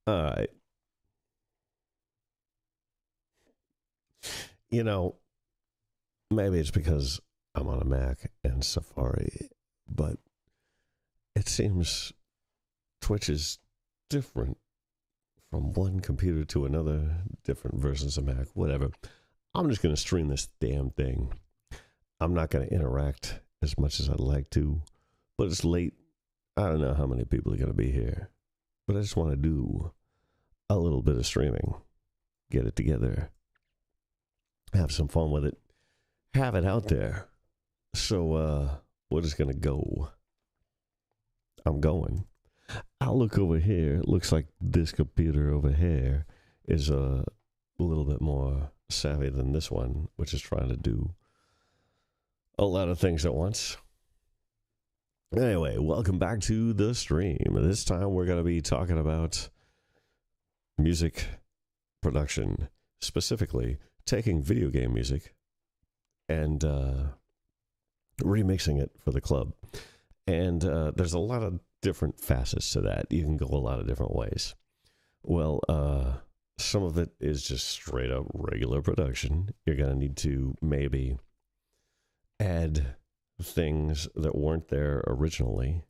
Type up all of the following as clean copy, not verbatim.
All right. You know, maybe it's because I'm on a Mac and Safari, but it seems Twitch is different from one computer to another, different versions of Mac, whatever. I'm just going to stream this damn thing. I'm not going to interact as much as I'd like to, but it's late. I don't know how many people are going to be here, but I just want to do a little bit of streaming, get it together, have some fun with it, have it out there. So, we're just going to go. I'm going. I'll look over here. It looks like this computer over here is a little bit more savvy than this one, which is trying to do a lot of things at once. Anyway, welcome back to the stream. This time we're going to be talking about music production, specifically taking video game music and remixing it for the club. And there's a lot of different facets to that. You can go a lot of different ways. Well, some of it is just straight up regular production. You're going to need to maybe add things that weren't there originally,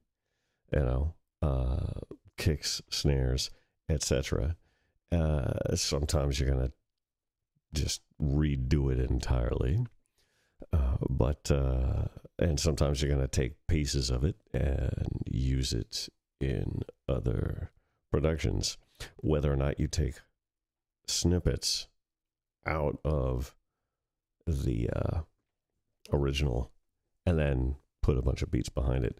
kicks, snares, etc. Sometimes you're going to just redo it entirely. And sometimes you're going to take pieces of it and use it in other productions. Whether or not you take snippets out of the original and then put a bunch of beats behind it,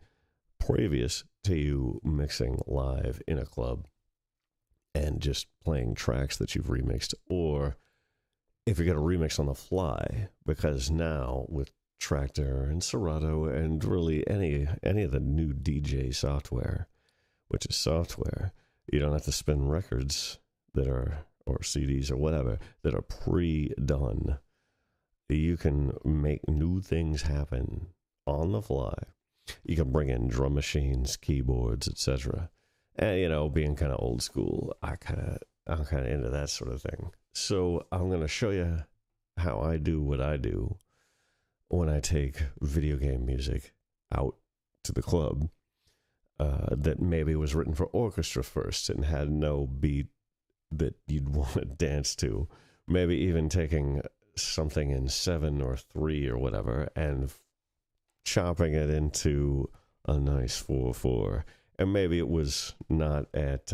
previous to you mixing live in a club and just playing tracks that you've remixed, or if you're going to remix on the fly, because now with Tractor and Serato and really any of the new DJ software, which is software, you don't have to spin records that are, or CDs or whatever, that are pre-done. You can make new things happen on the fly. You can bring in drum machines, keyboards, etc. And being kind of old school, I'm kind of into that sort of thing. So I'm going to show you how I do what I do when I take video game music out to the club that maybe was written for orchestra first and had no beat that you'd want to dance to. Maybe even taking something in 7 or 3 or whatever and chopping it into a nice 4/4. And maybe it was not at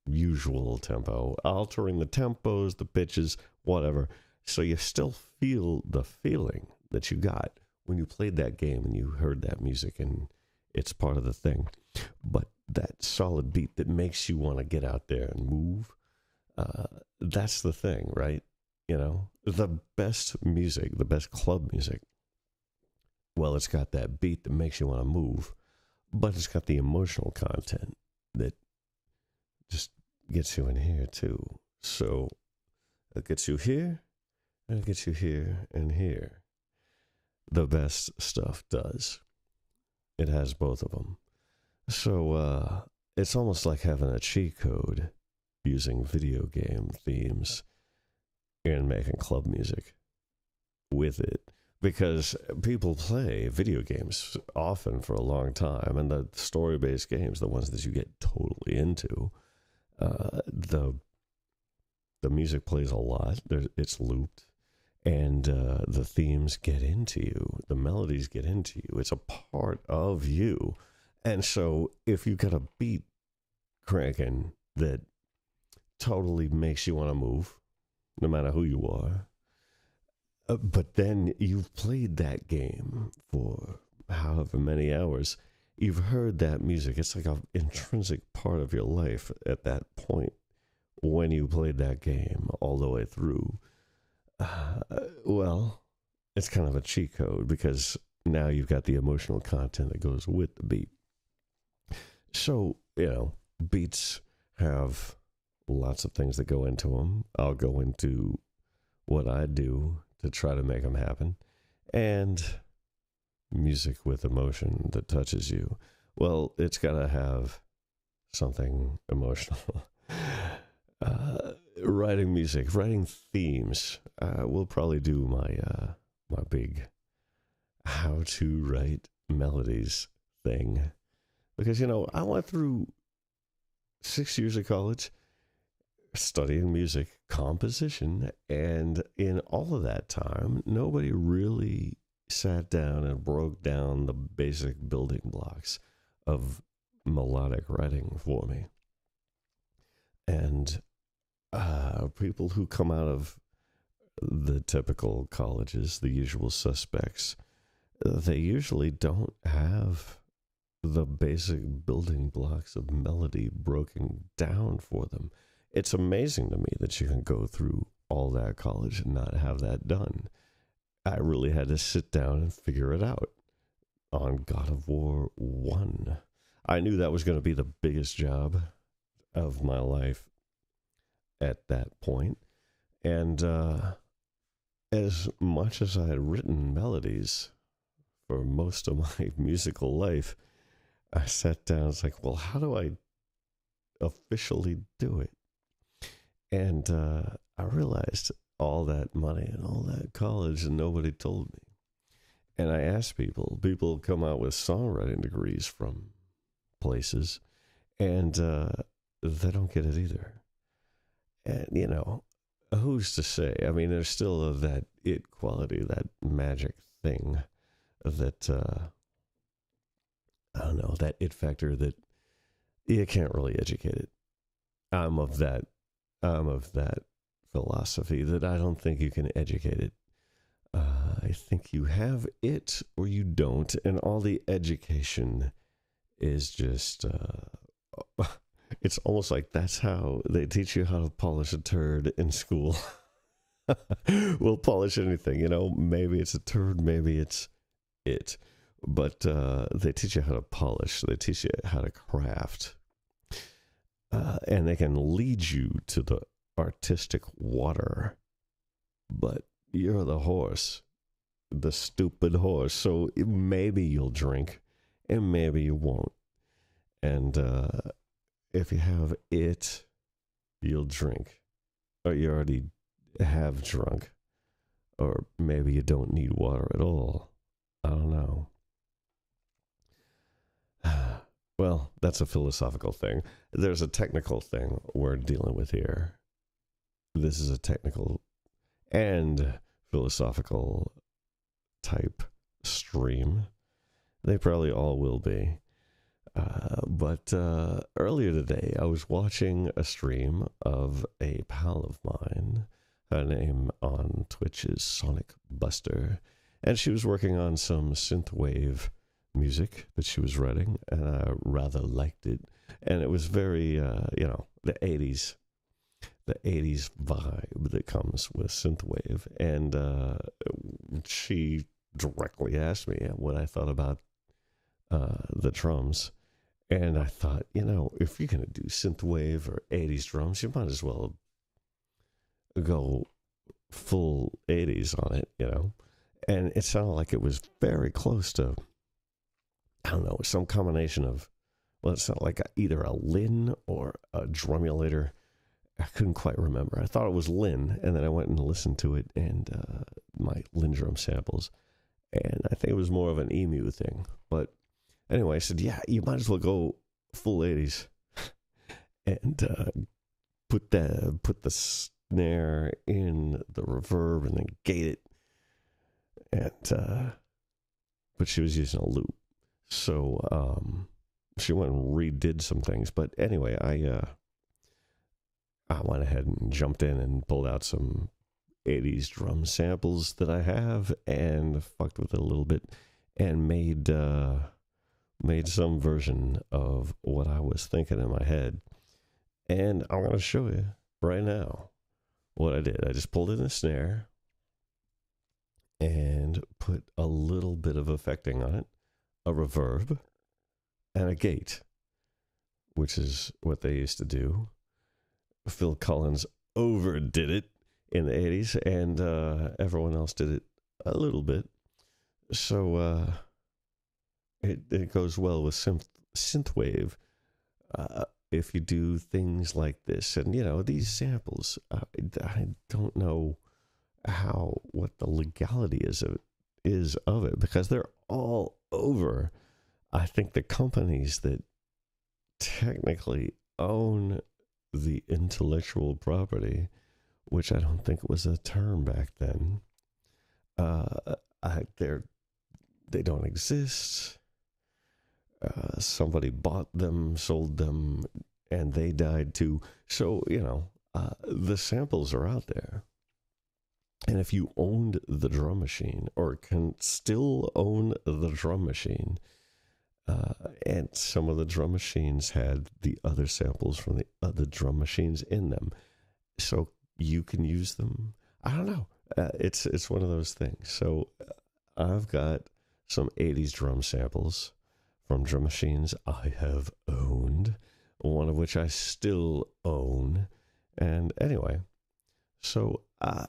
usual tempo, altering the tempos, the pitches, whatever. So you still feel the feeling that you got when you played that game and you heard that music, and it's part of the thing. But that solid beat that makes you want to get out there and move, that's the thing, right? The best music, the best club music, well, it's got that beat that makes you want to move, but it's got the emotional content that just gets you in here too. So it gets you here, and it gets you here and here. The best stuff does. It has both of them. So it's almost like having a cheat code using video game themes and making club music with it. Because people play video games often for a long time, and the story-based games, the ones that you get totally into, the music plays a lot. It's looped, and the themes get into you. The melodies get into you. It's a part of you. And so if you got a beat cranking that totally makes you want to move, no matter who you are, but then you've played that game for however many hours, you've heard that music. It's like an intrinsic part of your life at that point when you played that game all the way through. Well, it's kind of a cheat code because now you've got the emotional content that goes with the beat. So, beats have lots of things that go into them. I'll go into what I do to try to make them happen. And music with emotion that touches you. Well, it's got to have something emotional. writing music, writing themes. We'll probably do my big how to write melodies thing, because I went through 6 years of college studying music composition, and in all of that time, nobody really sat down and broke down the basic building blocks of melodic writing for me. And people who come out of the typical colleges, the usual suspects, they usually don't have the basic building blocks of melody broken down for them. It's amazing to me that you can go through all that college and not have that done. I really had to sit down and figure it out on God of War 1. I knew that was going to be the biggest job of my life at that point. And as much as I had written melodies for most of my musical life, I sat down and was like, well, how do I officially do it? And I realized all that money and all that college, and nobody told me. And I asked people come out with songwriting degrees from places, and they don't get it either. And, who's to say? I mean, there's still that it quality, that magic thing that, I don't know, that it factor that you can't really educate it. I'm of that philosophy that I don't think you can educate it. I think you have it or you don't, and all the education is just, it's almost like that's how they teach you how to polish a turd in school. We'll polish anything, maybe it's a turd, maybe it's it. But they teach you how to polish, they teach you how to craft. And they can lead you to the artistic water. But you're the horse, the stupid horse. So maybe you'll drink and maybe you won't. And if you have it, you'll drink. Or you already have drunk. Or maybe you don't need water at all. I don't know. Well, that's a philosophical thing. There's a technical thing we're dealing with here. This is a technical and philosophical type stream. They probably all will be. But earlier today, I was watching a stream of a pal of mine. Her name on Twitch is Sonic Buster. And she was working on some synthwave music that she was writing, and I rather liked it. And it was very, the 80s vibe that comes with synthwave. And she directly asked me what I thought about the drums. And I thought, if you're going to do synthwave or 80s drums, you might as well go full 80s on it, And it sounded like it was very close to, I don't know, some combination of, well, it sounded like either a Lin or a drumulator. I couldn't quite remember. I thought it was Lin, and then I went and listened to it and my Lin drum samples, and I think it was more of an emu thing. But anyway, I said, yeah, you might as well go full 80s and put the snare in the reverb and then gate it. And but she was using a loop. So she went and redid some things. But anyway, I went ahead and jumped in and pulled out some 80s drum samples that I have and fucked with it a little bit and made some version of what I was thinking in my head. And I'm going to show you right now what I did. I just pulled in a snare and put a little bit of effecting on it, a reverb, and a gate, which is what they used to do. Phil Collins overdid it in the 80s, and everyone else did it a little bit. So it goes well with synthwave. if you do things like this, and these samples, I don't know what the legality is of it, because they're all over. I think the companies that technically own the intellectual property, which I don't think was a term back then, they don't exist. Somebody bought them, sold them, and they died too. So, the samples are out there. And if you owned the drum machine, or can still own the drum machine, and some of the drum machines had the other samples from the other drum machines in them, so you can use them. I don't know. It's one of those things. So I've got some 80s drum samples from drum machines I have owned, one of which I still own. And anyway, so I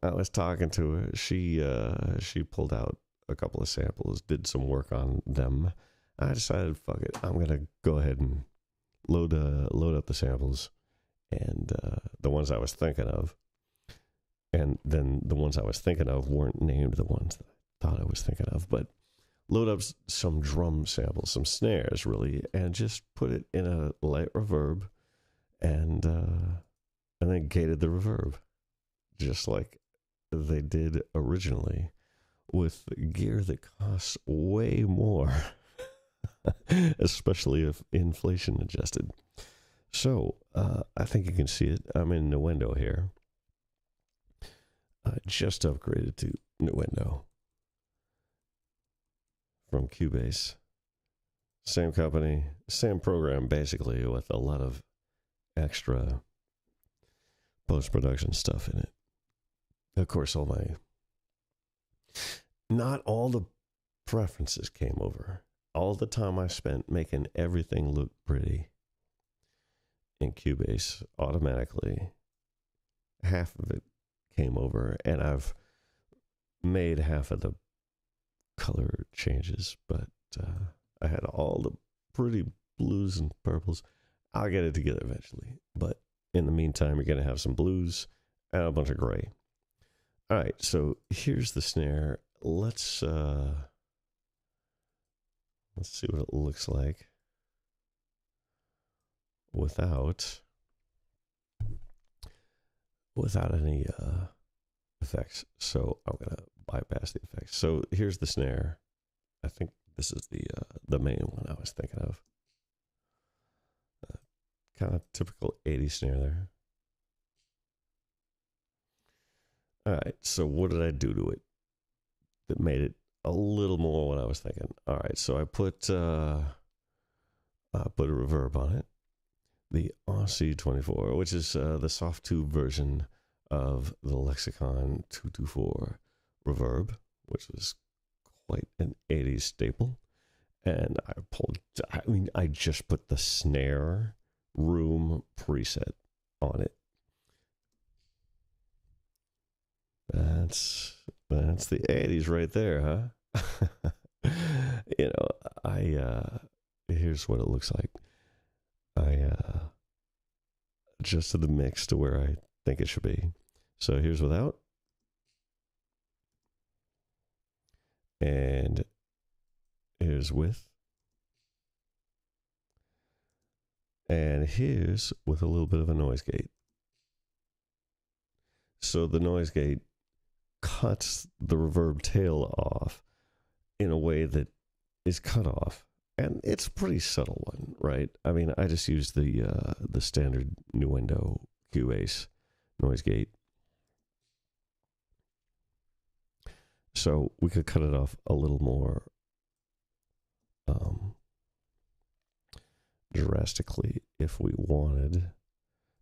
was talking to her. She pulled out a couple of samples, did some work on them. I decided, fuck it, I'm gonna go ahead and load up the samples, and the ones I was thinking of, and then the ones I was thinking of weren't named the ones that I thought I was thinking of, but load up some drum samples, some snares really, and just put it in a light reverb, and then gated the reverb, just like they did originally, with gear that costs way more, especially if inflation adjusted. So I think you can see it. I'm in Nuendo here. I just upgraded to Nuendo from Cubase. Same company, same program, basically, with a lot of extra post-production stuff in it. Of course, not all the preferences came over. All the time I spent making everything look pretty in Cubase automatically, half of it came over, and I've made half of the color changes, but I had all the pretty blues and purples. I'll get it together eventually, but in the meantime, you're going to have some blues and a bunch of gray. All right, so here's the snare. Let's see what it looks like without any effects. So I'm gonna bypass the effects. So here's the snare. I think this is the main one I was thinking of. Kind of typical 80s snare there. All right, so what did I do to it that made it a little more what I was thinking? All right, so I put a reverb on it, the RC24, which is the soft tube version of the Lexicon 224 reverb, which was quite an 80s staple. And I just put the snare room preset on it. That's the 80s right there, huh? Here's what it looks like. I adjusted the mix to where I think it should be. So here's without. And here's with. And here's with a little bit of a noise gate. So the noise gate cuts the reverb tail off in a way that is cut off. And it's a pretty subtle one, right? I mean, I just used the standard Nuendo Cubase noise gate. So we could cut it off a little more drastically if we wanted,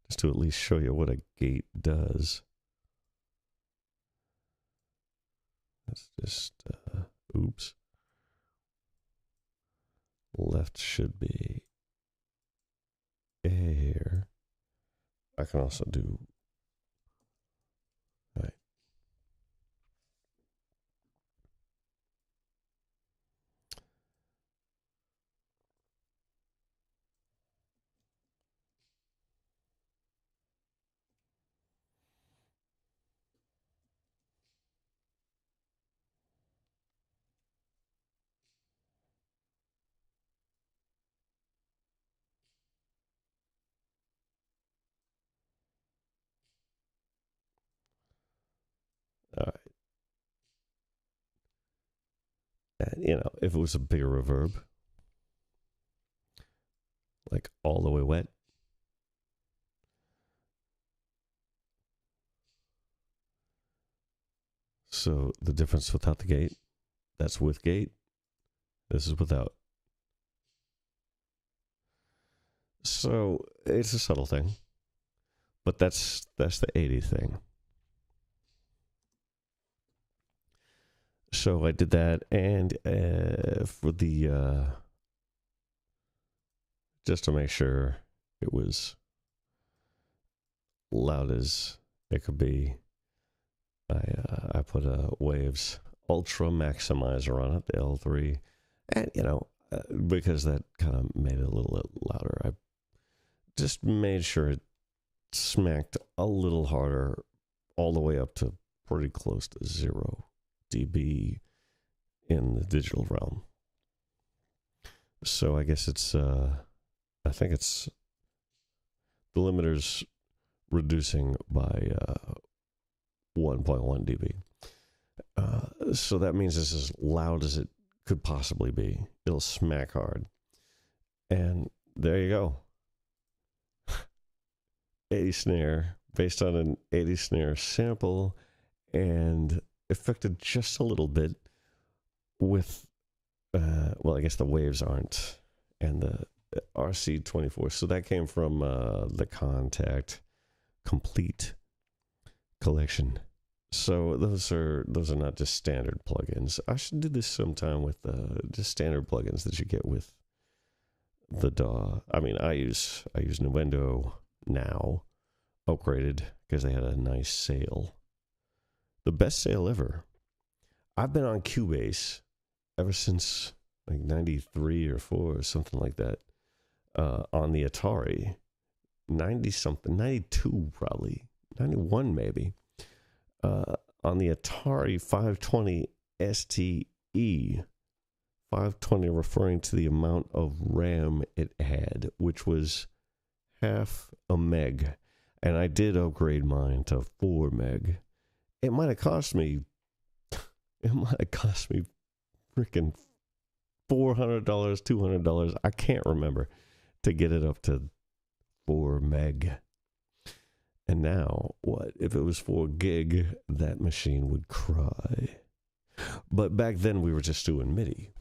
just to at least show you what a gate does. Let's just, oops. Left should be here. I can also do, right. You know, if it was a bigger reverb, like all the way wet, so the difference without the gate, that's with gate, this is without. So it's a subtle thing, but that's the 80 thing. So I did that, and for the just to make sure it was loud as it could be, I put a Waves Ultra Maximizer on it, the L3, and you know, because that kind of made it a little louder, I just made sure it smacked a little harder, all the way up to pretty close to 0 dB in the digital realm. So I guess it's I think it's the limiter's reducing by 1.1 dB. So that means it's as loud as it could possibly be. It'll smack hard. And there you go. 80 snare, based on an 80 snare sample, and affected just a little bit with, well, I guess the waves aren't, and the RC24. So that came from the Contact Complete collection. So those are not just standard plugins. I should do this sometime with just standard plugins that you get with the DAW. I mean, I use Nuendo now, upgraded because they had a nice sale. The best sale ever. I've been on Cubase ever since like 93 or 4 or something like that, on the Atari. 90 something, 92 probably, 91 maybe. On the Atari 520 STE, 520 referring to the amount of RAM it had, which was half a meg. And I did upgrade mine to 4 meg. It might have cost me freaking $400, $200. I can't remember, to get it up to 4 meg. And now, what? If it was 4 gig, that machine would cry. But back then, we were just doing MIDI.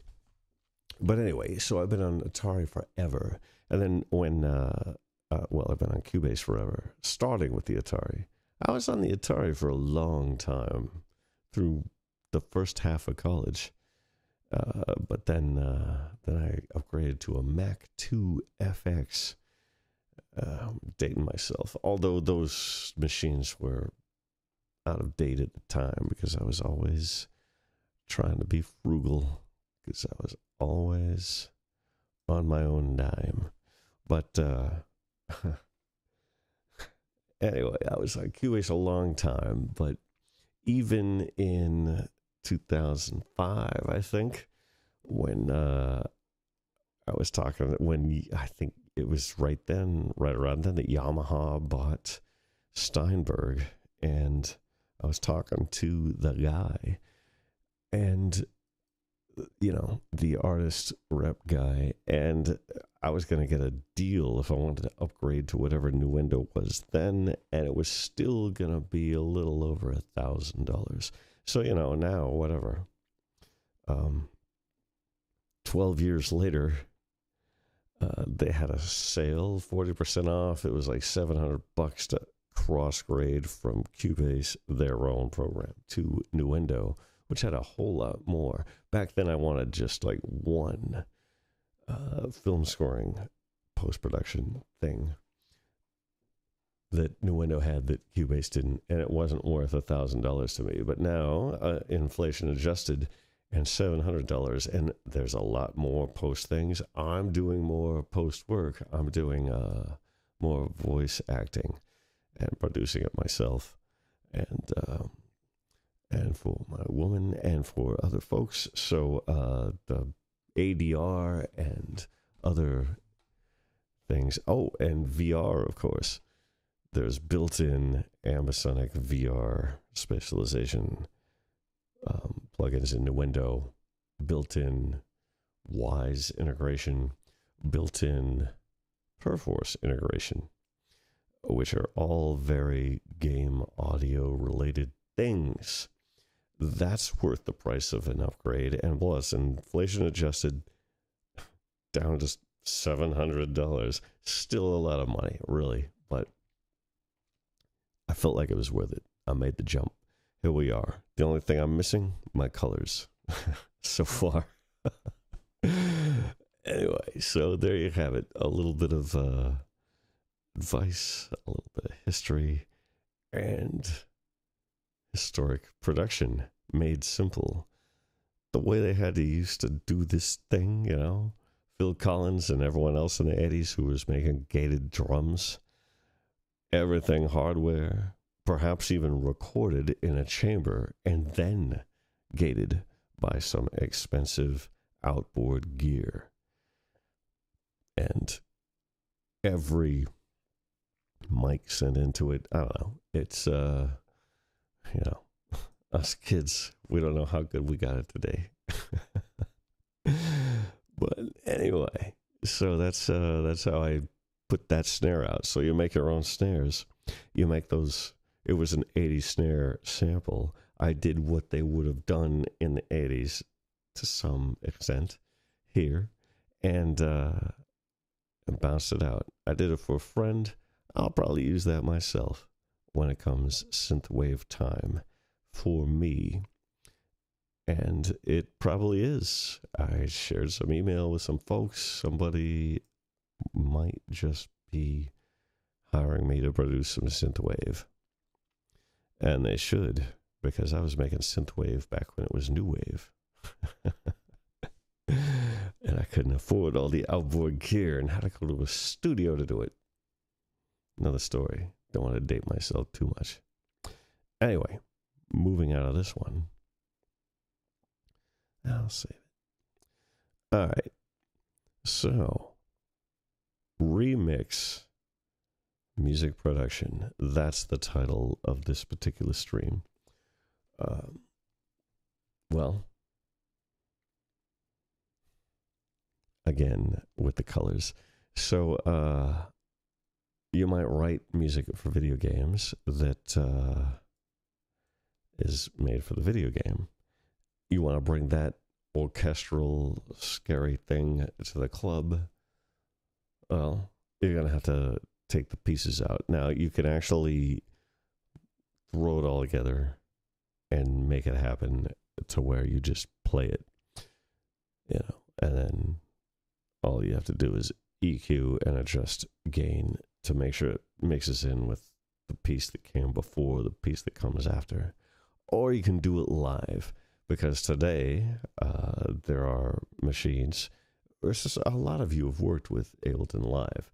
But anyway, so I've been on Atari forever. And then when, well, I've been on Cubase forever, starting with the Atari. I was on the Atari for a long time, through the first half of college. But then I upgraded to a Mac 2 FX. Dating myself, although those machines were out of date at the time, because I was always trying to be frugal, because I was always on my own dime. But anyway, I was on Cubase a long time, but even in 2005, I think, when I was talking, when I think it was right around then that Yamaha bought Steinberg, and I was talking to the guy, and, you know, the artist rep guy, and I was going to get a deal if I wanted to upgrade to whatever Nuendo was then, and it was still going to be a little over $1,000. So, you know, now, whatever, 12 years later, they had a sale, 40% off. It was like $700 to cross grade from Cubase, their own program, to Nuendo, which had a whole lot more. Back then, I wanted just like one film scoring post-production thing that Nuendo had that Cubase didn't, and it wasn't worth $1,000 to me. But now, inflation adjusted, and $700, and there's a lot more post things. I'm doing more post work. I'm doing more voice acting and producing it myself, and for my woman and for other folks. So the ADR and other things. Oh, and VR, of course. There's built-in ambisonic VR specialization plugins in Nuendo built-in Wise integration, built-in Perforce integration, which are all very game audio related things. That's worth the price of an upgrade, and plus, inflation adjusted, down to $700. Still a lot of money, really, but I felt like it was worth it. I made the jump. Here we are. The only thing I'm missing, my colors so far. Anyway, so there you have it. A little bit of advice, a little bit of history, and historic production made simple. The way they had to used to do this thing, you know, Phil Collins and everyone else in the 80s who was making gated drums, everything hardware, perhaps even recorded in a chamber and then gated by some expensive outboard gear. And every mic sent into it, I don't know, it's, us kids, we don't know how good we got it today. But anyway, so that's how I put that snare out. So you make your own snares. You make those. It was an 80s snare sample. I did what they would have done in the 80s to some extent here, and bounced it out. I did it for a friend. I'll probably use that myself when it comes synthwave time for me. And it probably is. I shared some email with some folks. Somebody might just be hiring me to produce some synthwave. And they should, because I was making synthwave back when it was new wave. And I couldn't afford all the outboard gear and had to go to a studio to do it. Another story. Don't want to date myself too much. Anyway, moving out of this one. I'll save it. All right. So, remix music production. That's the title of this particular stream. Well, again, with the colors. So, you might write music for video games that is made for the video game. You want to bring that orchestral, scary thing to the club. Well, you're going to have to take the pieces out. Now, you can actually throw it all together and make it happen to where you just play it, you know, and then all you have to do is EQ and adjust gain to make sure it mixes in with the piece that came before the piece that comes after. Or you can do it live, because today there are machines. A lot of you have worked with Ableton Live.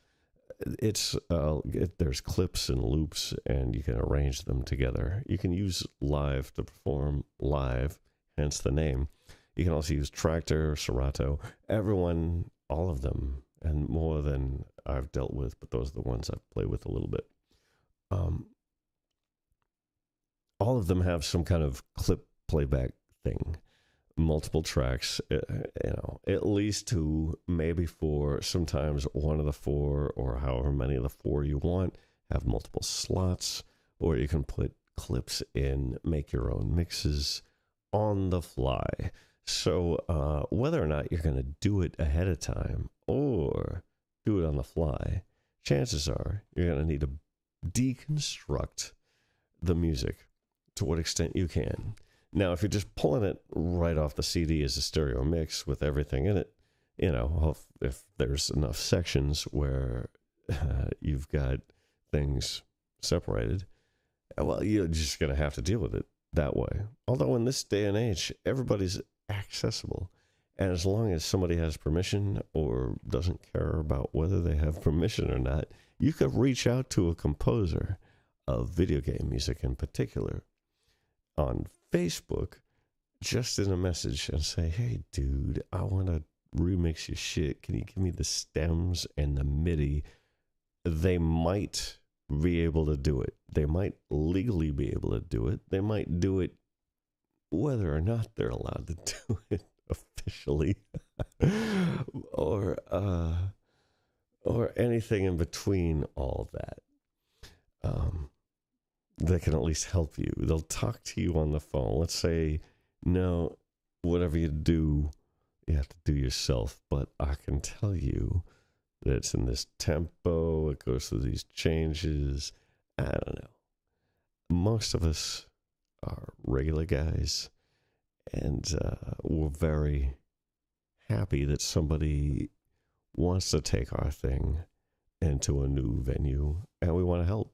There's clips and loops, and you can arrange them together. You can use Live to perform live, hence the name. You can also use Tractor, Serato, everyone, all of them, and more than I've dealt with, but those are the ones I've played with a little bit. All of them have some kind of clip playback thing, multiple tracks, at least two, maybe four, sometimes one of the four, or however many of the four you want, have multiple slots, or you can put clips in, make your own mixes on the fly. So whether or not you're going to do it ahead of time or do it on the fly, chances are you're going to need to deconstruct the music to what extent you can. Now, if you're just pulling it right off the CD as a stereo mix with everything in it, if there's enough sections where you've got things separated, well, you're just going to have to deal with it that way. Although in this day and age, everybody's accessible. And as long as somebody has permission or doesn't care about whether they have permission or not, you could reach out to a composer of video game music in particular on Facebook, just in a message, and say, hey, dude, I want to remix your shit. Can you give me the stems and the MIDI? They might be able to do it. They might legally be able to do it. They might do it whether or not they're allowed to do it essentially, or or anything in between all that. They can at least help you. They'll talk to you on the phone. Let's say, no, whatever you do, you have to do yourself. But I can tell you that it's in this tempo. It goes through these changes. I don't know. Most of us are regular guys, and we're very happy that somebody wants to take our thing into a new venue, and we want to help.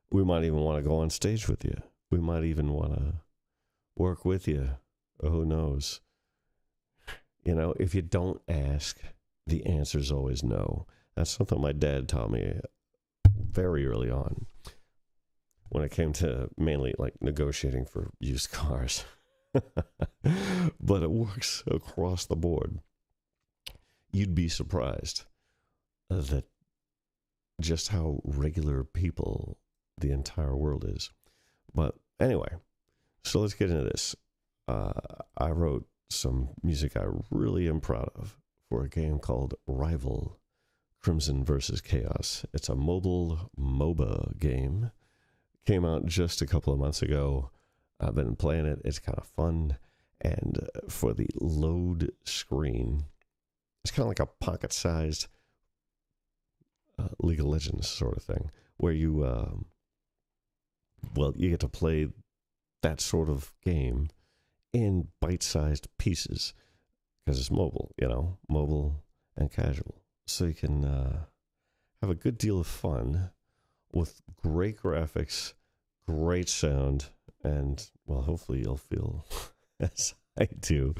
We might even want to go on stage with you. We might even want to work with you. Who knows? You know, if you don't ask, the answer is always no. That's something my dad taught me very early on when it came to mainly like negotiating for used cars. But it works across the board. You'd be surprised that just how regular people the entire world is. But anyway, so let's get into this. I wrote some music I really am proud of for a game called Rival Crimson versus Chaos. It's a mobile MOBA game. Came out just a couple of months ago. I've been playing it. It's kind of fun. And for the load screen, it's kind of like a pocket-sized League of Legends sort of thing, where you, you get to play that sort of game in bite-sized pieces because it's mobile, mobile and casual. So you can have a good deal of fun with great graphics, great sound, and, well, hopefully you'll feel, as I do,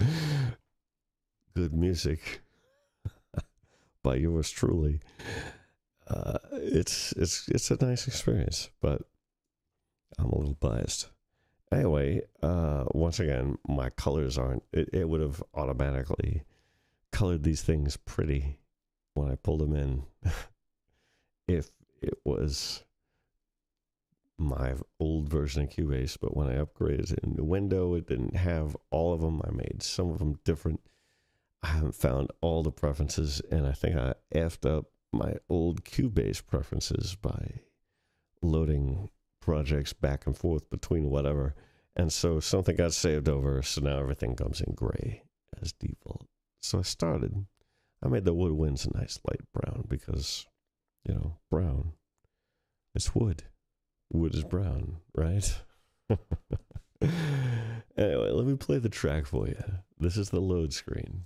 good music by yours truly. It's a nice experience, but I'm a little biased. Anyway, once again, my colors aren't, it would have automatically colored these things pretty when I pulled them in if it was my old version of Cubase, but when I upgraded to Nuendo, it didn't have all of them. I made some of them different. I haven't found all the preferences, and I think I effed up my old Cubase preferences by loading projects back and forth between whatever, and so something got saved over, so now everything comes in gray as default. So I made the woodwinds a nice light brown because, brown, it's wood. Wood is brown, right? Anyway, let me play the track for you. This is the load screen.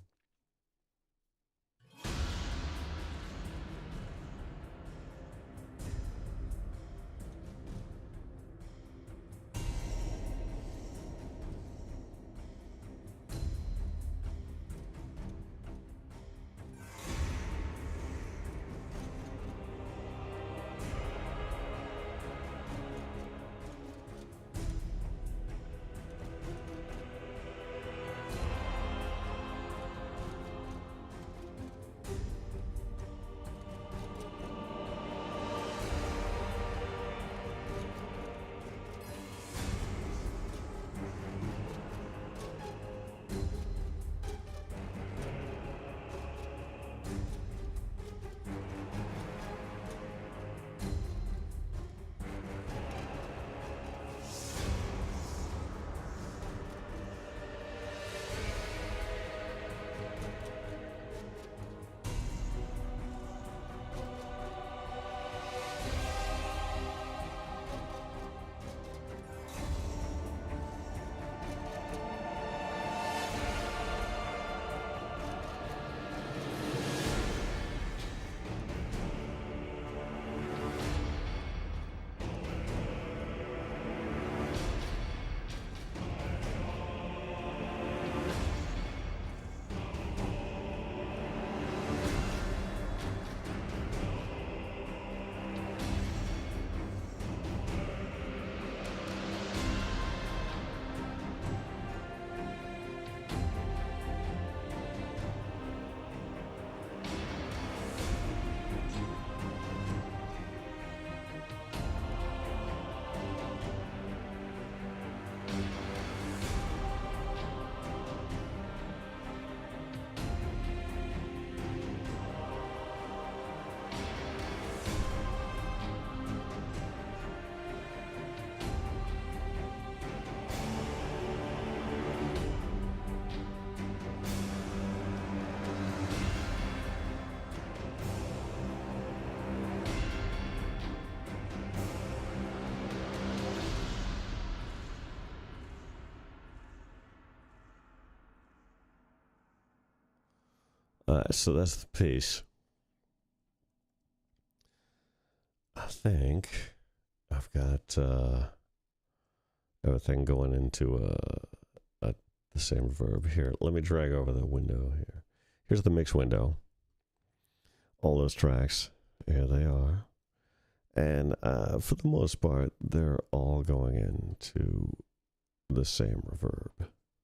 So that's the piece. I think I've got everything going into the same reverb here. Let me drag over the window here. Here's the mix window. All those tracks, here they are. And for the most part, they're all going into the same reverb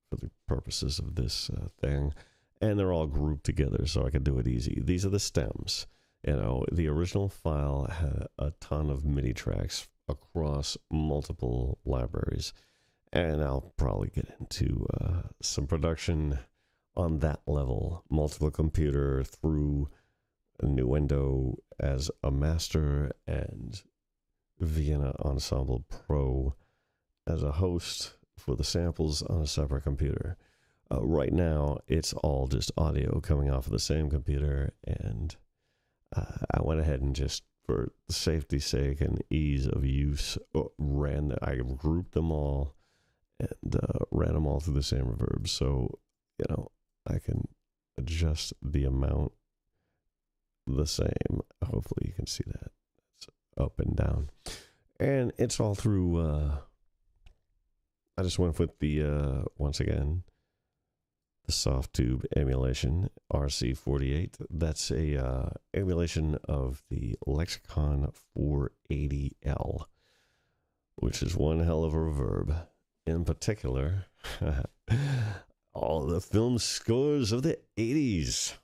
for the purposes of this thing. And they're all grouped together so I can do it easy. These are the stems. The original file had a ton of MIDI tracks across multiple libraries. And I'll probably get into some production on that level. Multiple computer through Nuendo as a master and Vienna Ensemble Pro as a host for the samples on a separate computer. Right now, it's all just audio coming off of the same computer, and I went ahead and just, for safety's sake and ease of use, I grouped them all and ran them all through the same reverb. So, I can adjust the amount the same. Hopefully you can see that. It's up and down. And it's all through, I just went with the, once again, the soft tube emulation, RC48. That's a emulation of the Lexicon 480L, which is one hell of a reverb. In particular, all the film scores of the 80s.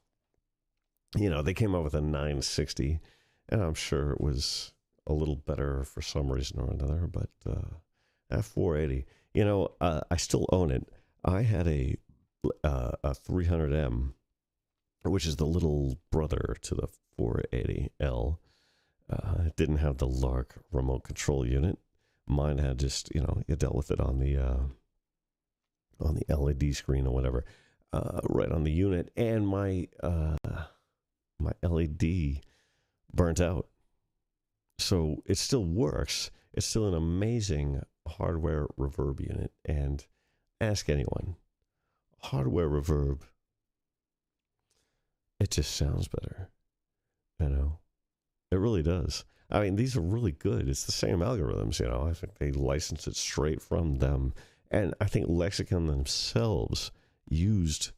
They came up with a 960, and I'm sure it was a little better for some reason or another, but that 480, I still own it. I had a 300M, which is the little brother to the 480L. It didn't have the Lark remote control unit. Mine had just, you dealt with it on the LED screen or whatever, right on the unit, and my LED burnt out. So it still works. It's still an amazing hardware reverb unit. And ask anyone, hardware reverb, it just sounds better. It really does. I mean, these are really good. It's the same algorithms, I think they licensed it straight from them. And I think Lexicon themselves used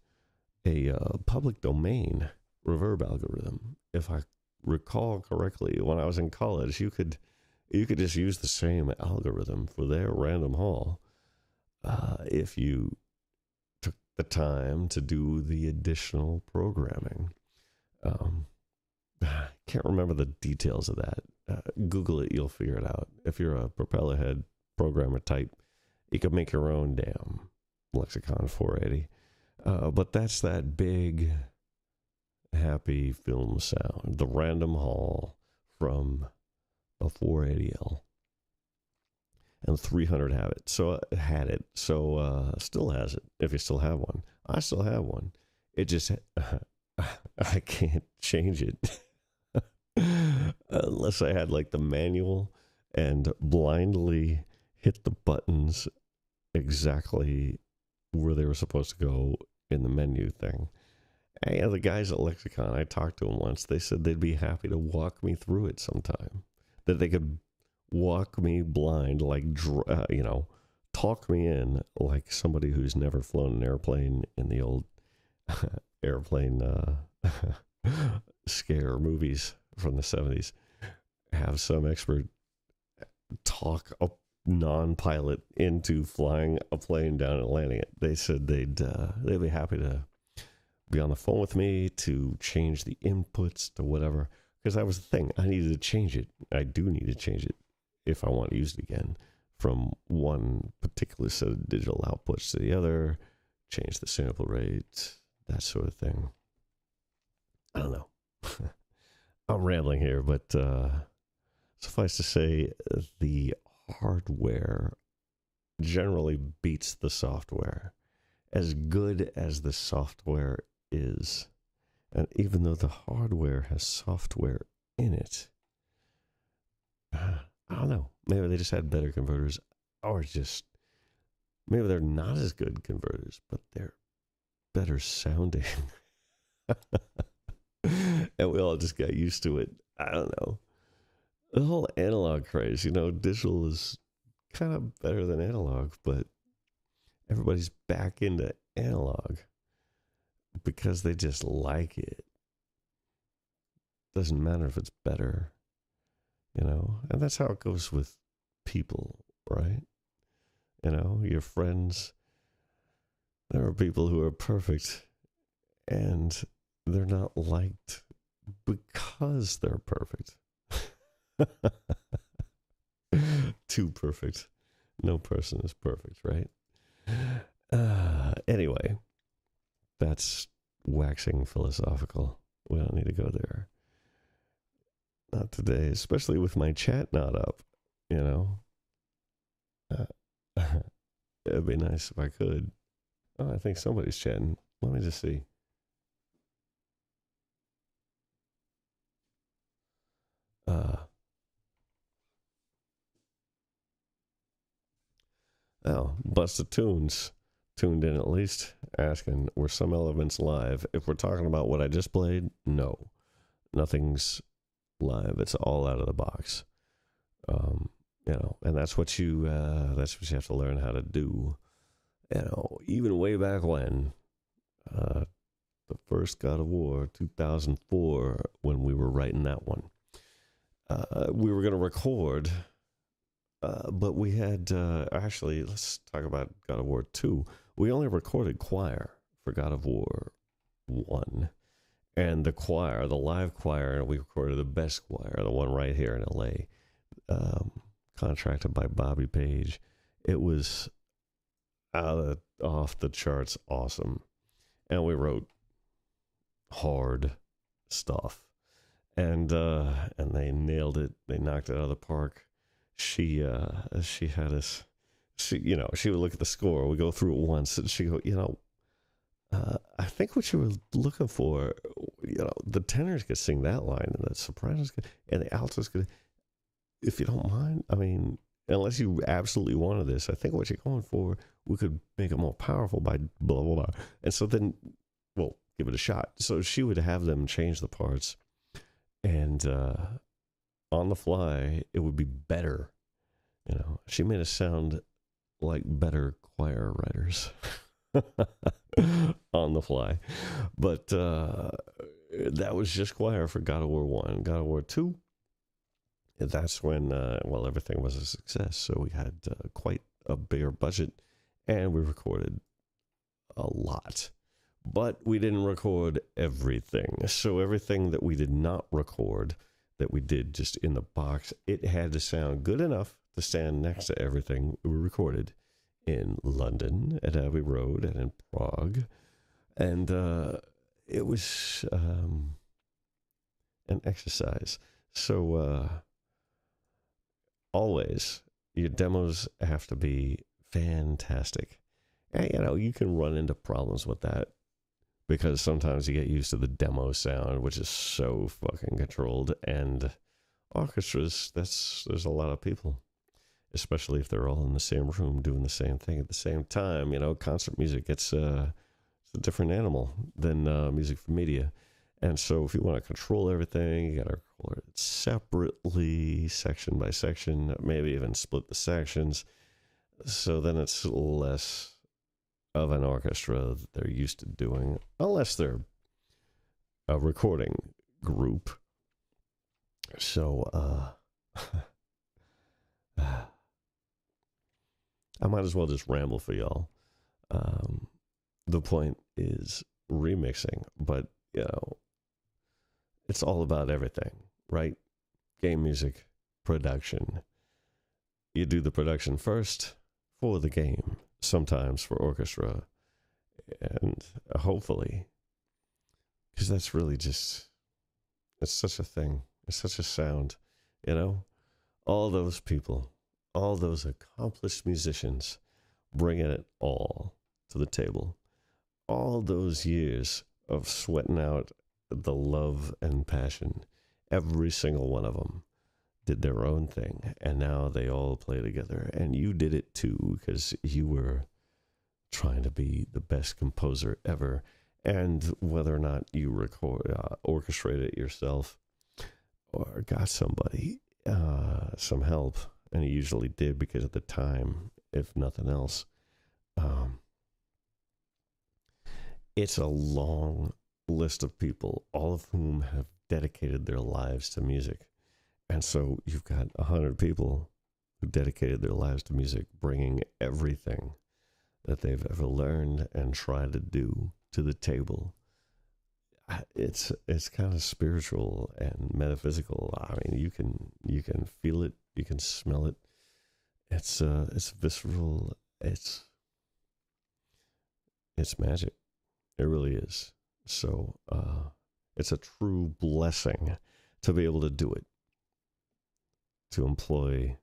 a public domain reverb algorithm. If I recall correctly, when I was in college, you could just use the same algorithm for their random hall if you took the time to do the additional programming. I can't remember the details of that. Google it, you'll figure it out. If you're a propeller head programmer type, you can make your own damn Lexicon 480. But that's that big, happy film sound, the random hall from a 480L. And 300 had it. So still has it, if you still have one. I still have one. It just, I can't change it. Unless I had like the manual and blindly hit the buttons exactly where they were supposed to go in the menu thing. And the guys at Lexicon, I talked to them once, they said they'd be happy to walk me through it sometime. That they could walk me blind, like, talk me in like somebody who's never flown an airplane in the old airplane scare movies from the 70s. Have some expert talk a non-pilot into flying a plane down and landing it. They said they'd be happy to be on the phone with me to change the inputs to whatever, because that was the thing. I needed to change it. I do need to change it if I want to use it again, from one particular set of digital outputs to the other, change the sample rate, that sort of thing. I don't know. I'm rambling here, but suffice to say, the hardware generally beats the software. As good as the software is, and even though the hardware has software in it, I don't know. Maybe they just had better converters, or just maybe they're not as good converters, but they're better sounding. And we all just got used to it. I don't know. The whole analog craze, digital is kind of better than analog, but everybody's back into analog because they just like it. Doesn't matter if it's better, and that's how it goes with people, right? Your friends, there are people who are perfect and they're not liked because they're perfect. Too perfect. No person is perfect, right? Anyway, that's waxing philosophical. We don't need to go there. Not today, especially with my chat not up, It'd be nice if I could. Oh, I think somebody's chatting. Let me just see. Busted Tunes tuned in at least, asking, were some elements live? If we're talking about what I just played, no. Nothing's live. It's all out of the box. And that's what you have to learn how to do. Even way back when, the first God of War, 2004, when we were writing that one, we were going to record, but we had, actually, let's talk about God of War 2. We only recorded choir for God of War 1. And the choir, the live choir, we recorded the best choir, the one right here in LA, contracted by Bobby Page. It was off the charts awesome. And we wrote hard stuff. And they nailed it. They knocked it out of the park. She had us, she would look at the score. We go through it once and she go, I think what you were looking for, the tenors could sing that line and the sopranos could, and the altos could, if you don't mind, I mean, unless you absolutely wanted this, I think what you're going for, we could make it more powerful by blah, blah, blah. And so then, well, give it a shot. So she would have them change the parts, and on the fly, it would be better. She made us sound like better choir writers. On the fly. But that was just choir for God of War 1. God of War 2, that's when, everything was a success. So we had quite a bigger budget, and we recorded a lot. But we didn't record everything. So everything that we did not record, that we did just in the box, it had to sound good enough to stand next to everything we recorded in London at Abbey Road and in Prague. And it was an exercise. So always, your demos have to be fantastic. And, you can run into problems with that because sometimes you get used to the demo sound, which is so fucking controlled. And orchestras, there's a lot of people, especially if they're all in the same room doing the same thing at the same time. Concert music, it's a different animal than music for media. And so if you want to control everything, you got to record it separately, section by section, maybe even split the sections. So then it's less of an orchestra that they're used to doing, unless they're a recording group. So, I might as well just ramble for y'all. The point is remixing, but, it's all about everything, right? Game music, production. You do the production first for the game, sometimes for orchestra, and hopefully, because that's really just, it's such a thing. It's such a sound, all those people, all those accomplished musicians bringing it all to the table. All those years of sweating out the love and passion, every single one of them did their own thing, and now they all play together. And you did it too, because you were trying to be the best composer ever. And whether or not you orchestrate it yourself or got somebody some help, and you usually did because at the time, if nothing else, it's a long list of people, all of whom have dedicated their lives to music. And so you've got 100 people who dedicated their lives to music, bringing everything that they've ever learned and tried to do to the table. It's kind of spiritual and metaphysical. I mean, you can feel it, you can smell it. It's visceral. It's magic. It really is. So it's a true blessing to be able to do it, to employ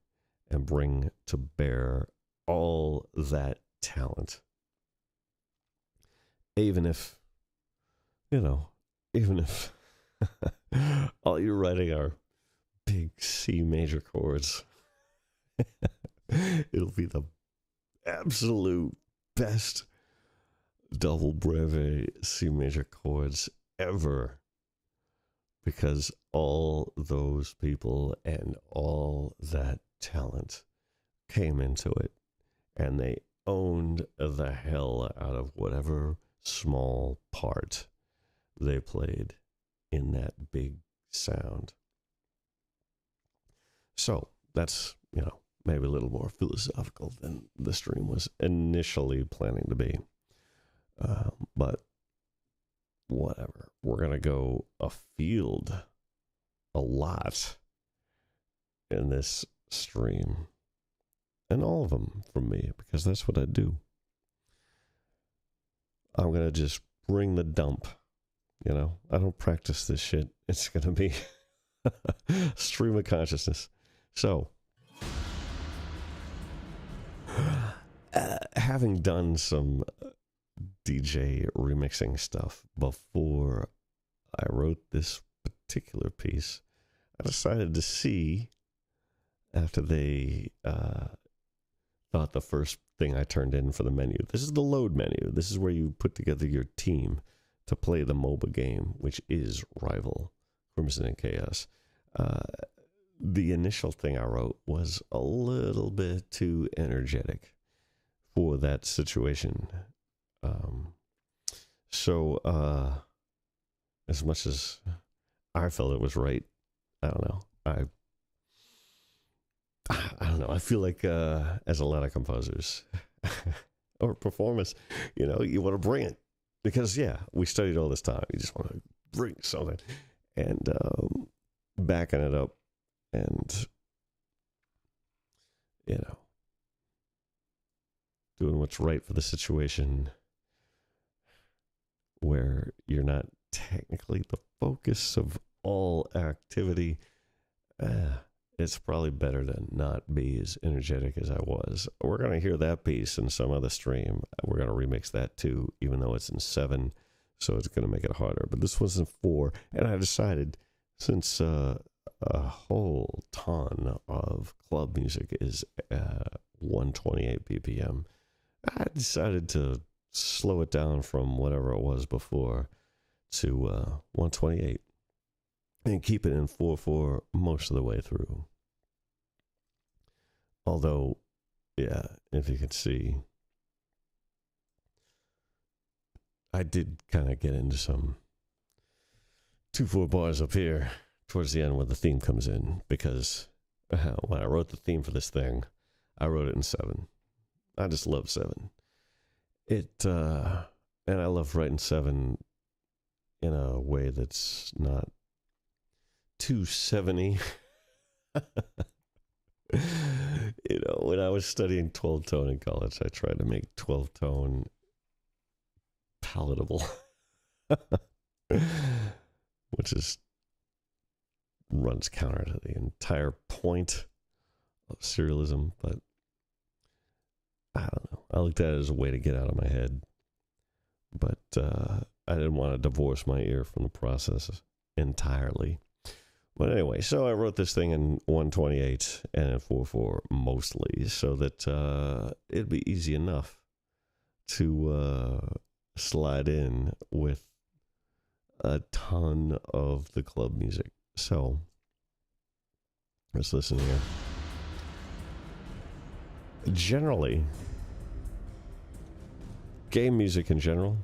and bring to bear all that talent. Even if all you're writing are big C major chords, it'll be the absolute best double breve C major chords ever, because all those people and all that talent came into it, and they owned the hell out of whatever small part they played in that big sound. So that's, maybe a little more philosophical than the stream was initially planning to be. But whatever. We're going to go afield a lot in this stream. And all of them from me, because that's what I do. I'm going to just bring the dump. I don't practice this shit. It's going to be stream of consciousness. So, having done some DJ remixing stuff before I wrote this particular piece, I decided to see, after they thought the first thing I turned in for the menu, this is the load menu. This is where you put together your team to play the MOBA game, which is Rival, Crimson and Chaos. The initial thing I wrote was a little bit too energetic for that situation. So as much as I felt it was right, I don't know. I don't know. I feel like as a lot of composers or performers, you want to bring it. Because, we studied all this time. You just want to bring something. And backing it up and, doing what's right for the situation where you're not technically the focus of all activity. It's probably better to not be as energetic as I was. We're going to hear that piece in some other stream. We're going to remix that too, even though it's in 7, so it's going to make it harder. But this was in 4, and I decided, since a whole ton of club music is 128 BPM, I decided to slow it down from whatever it was before to 128 and keep it in 4/4 most of the way through. Although, if you can see, I did kind of get into some 2/4 bars up here towards the end where the theme comes in, because when I wrote the theme for this thing, I wrote it in 7. I just love 7. And I love writing 7 in a way that's not too 70. When I was studying 12 tone in college, I tried to make 12 tone palatable, which runs counter to the entire point of serialism. But I don't know. I looked at it as a way to get out of my head, but I didn't want to divorce my ear from the process entirely. But anyway, so I wrote this thing in 128 and in 4/4 mostly, so that it'd be easy enough to slide in with a ton of the club music. So let's listen here. Generally, game music in general,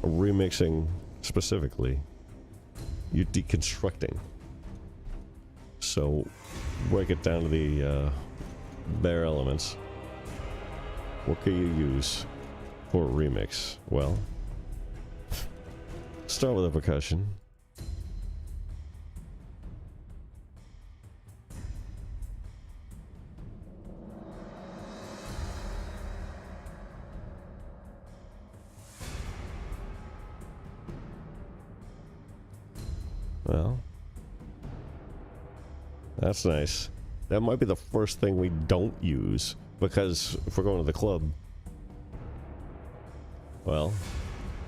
remixing specifically, you're deconstructing. So break it down to the bare elements. What can you use for a remix? Well, start with a percussion. Well, that's nice. That might be the first thing we don't use, because if we're going to the club, well,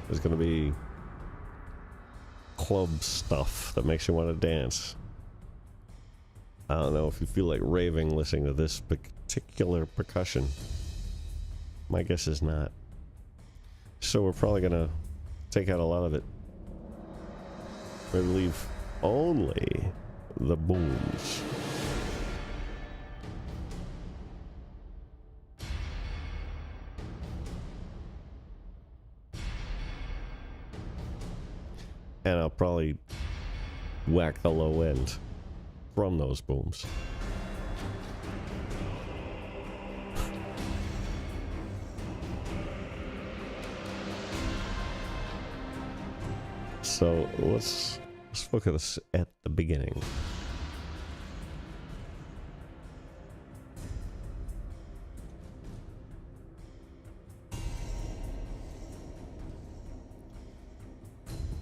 there's going to be club stuff that makes you want to dance. I don't know if you feel like raving listening to this particular percussion. My guess is not. So we're probably going to take out a lot of it. Maybe leave only the booms. And I'll probably whack the low end from those booms. So let's focus at the beginning.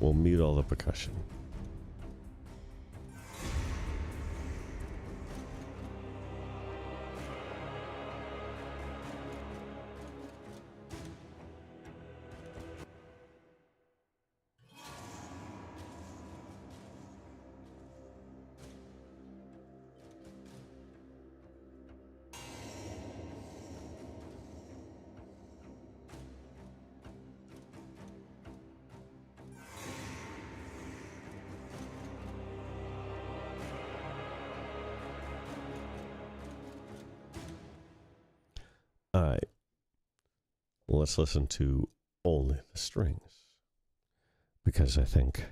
We'll mute all the percussion. All right. Let's listen to only the strings, because I think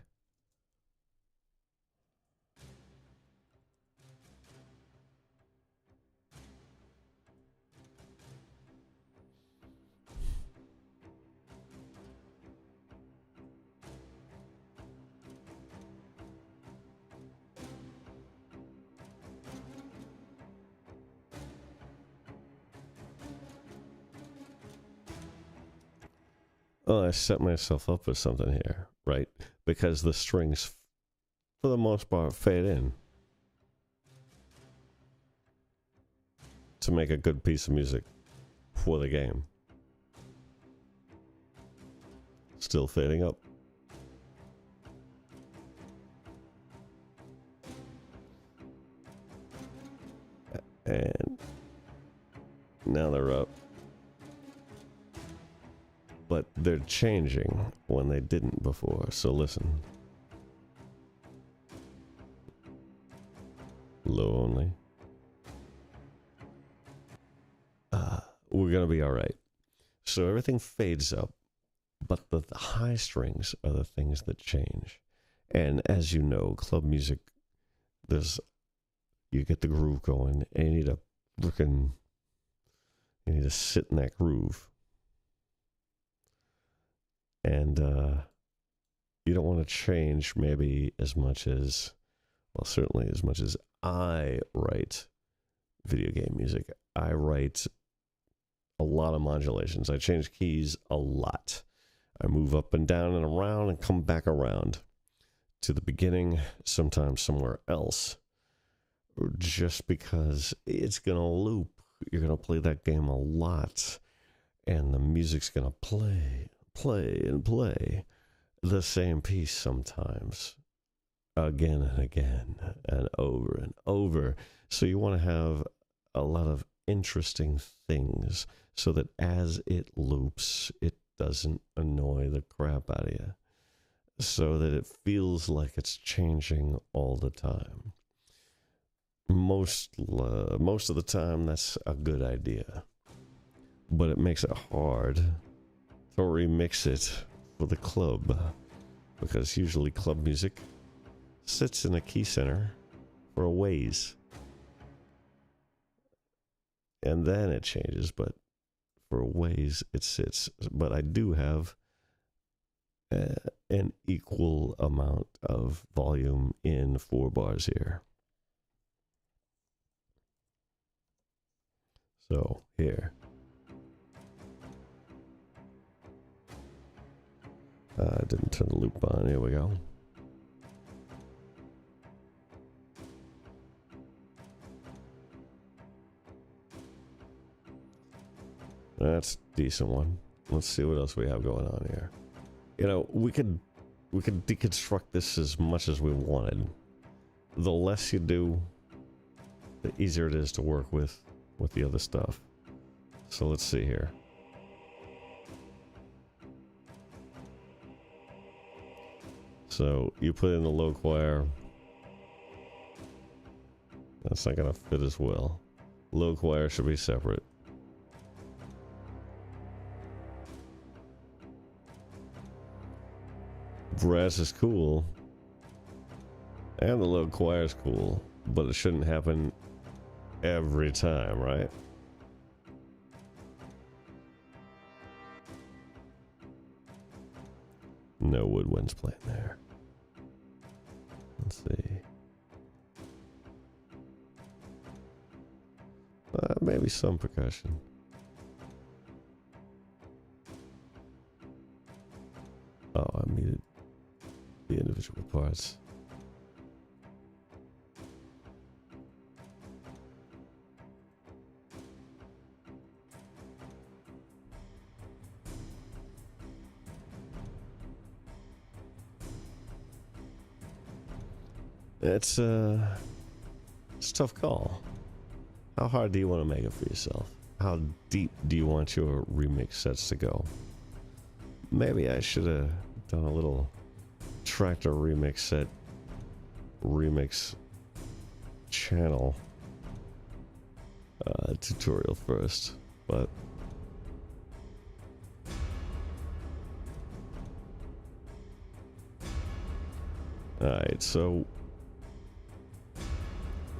I set myself up with something here, right? Because the strings, for the most part, fade in to make a good piece of music for the game. Still fading up. And now they're up. But they're changing when they didn't before, so listen. Low only. We're gonna be alright. So everything fades up, but the high strings are the things that change. And as you know, club music, you get the groove going, and you need to sit in that groove. And you don't want to change maybe as much as, well, certainly as much as I write video game music. I write a lot of modulations. I change keys a lot. I move up and down and around and come back around to the beginning, sometimes somewhere else, just because it's going to loop. You're going to play that game a lot, and the music's going to play the same piece sometimes, again and again, and over. So you want to have a lot of interesting things so that as it loops, it doesn't annoy the crap out of you, so that it feels like it's changing all the time. Most of the time, that's a good idea, but it makes it hard to remix it for the club, because usually club music sits in a key center for a ways, and then it changes, but for a ways it sits. But I do have an equal amount of volume in 4 bars here. So here, I didn't turn the loop on. Here we go. That's a decent one. Let's see what else we have going on here. You know, we could deconstruct this as much as we wanted. The less you do, the easier it is to work with the other stuff. So let's see here. So you put in the low choir. That's not gonna fit as well. Low choir should be separate. Brass is cool, and the low choir is cool, but it shouldn't happen every time, right? No woodwinds playing there. Let's see. Maybe some percussion. Oh, I muted the individual parts. It's a tough call. How hard do you want to make it for yourself? How deep do you want your remix sets to go? Maybe I should have done a little tractor remix set remix channel tutorial first, but alright, so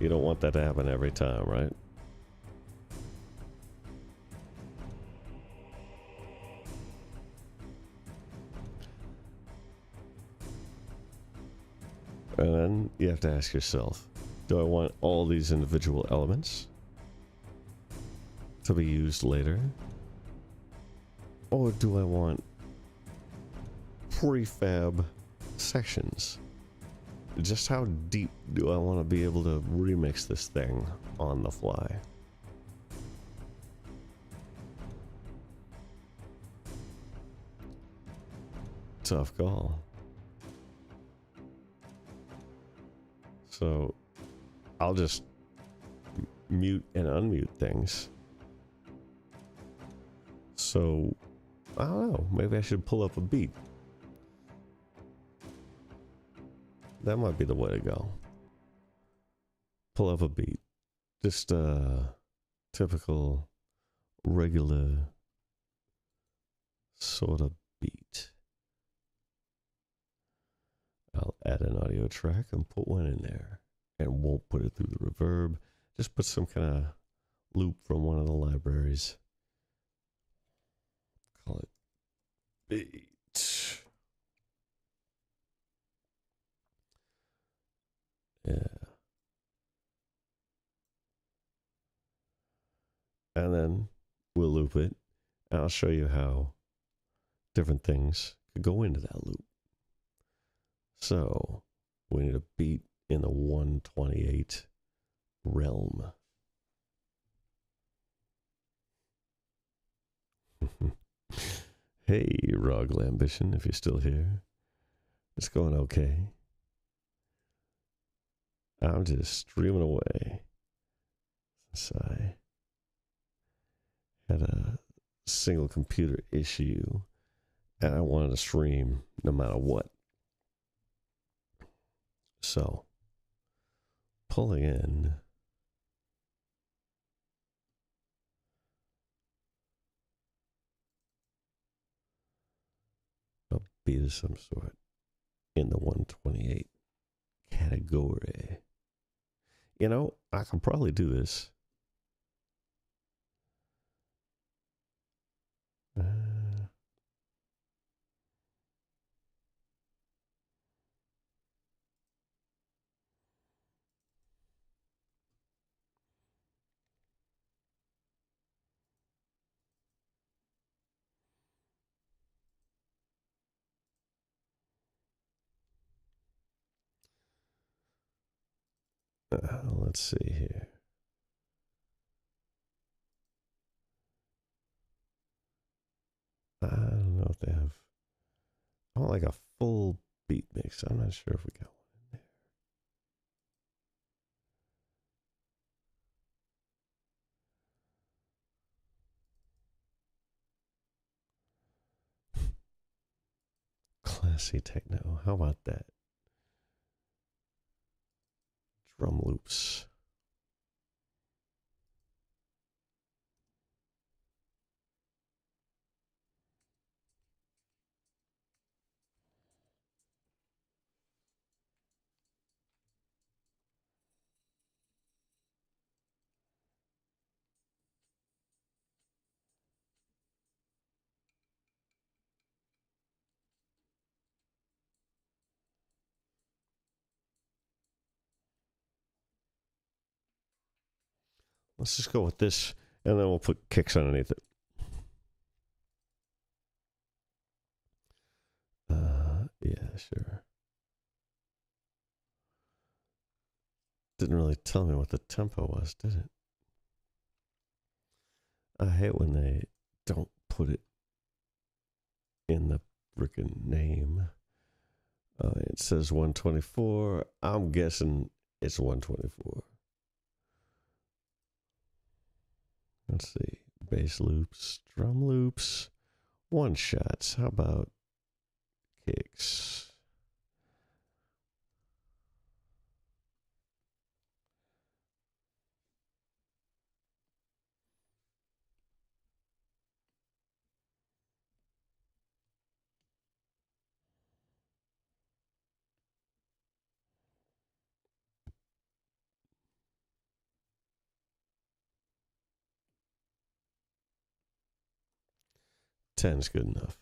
you don't want that to happen every time, right? And then you have to ask yourself, do I want all these individual elements to be used later? Or do I want prefab sections? Just how deep do I want to be able to remix this thing on the fly? Tough call. So I'll just mute and unmute things. So I don't know, maybe I should pull up a beat. That might be the way to go. Pull up a beat. Just a typical, regular sort of beat. I'll add an audio track and put one in there. And won't put it through the reverb. Just put some kind of loop from one of the libraries. Call it beat. Yeah. And then we'll loop it. And I'll show you how different things could go into that loop. So we need a beat in the 128 realm. Hey, Rog Ambition, if you're still here. It's going okay. I'm just streaming away since I had a single computer issue And I wanted to stream no matter what. So, pulling in. A beat of some sort in the 128 category. You know, I can probably do this. Let's see here. I don't know if they have. I want like a full beat mix. I'm not sure if we got one in there. Classy techno. How about that? Drum loops. Let's just go with this, and then we'll put kicks underneath it. Yeah, sure. Didn't really tell me what the tempo was, did it? I hate when they don't put it in the freaking name. It says 124. I'm guessing it's 124. Let's see. Bass loops, drum loops, one shots. How about kicks? Ten's good enough.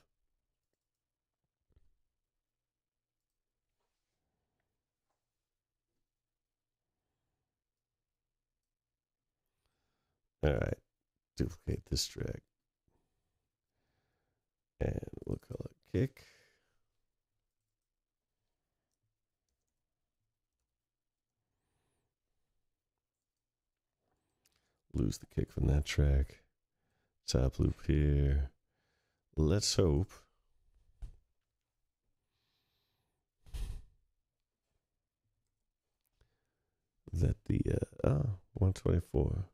All right, duplicate this track. And we'll call it kick. Lose the kick from that track. Top loop here. Let's hope that the 124.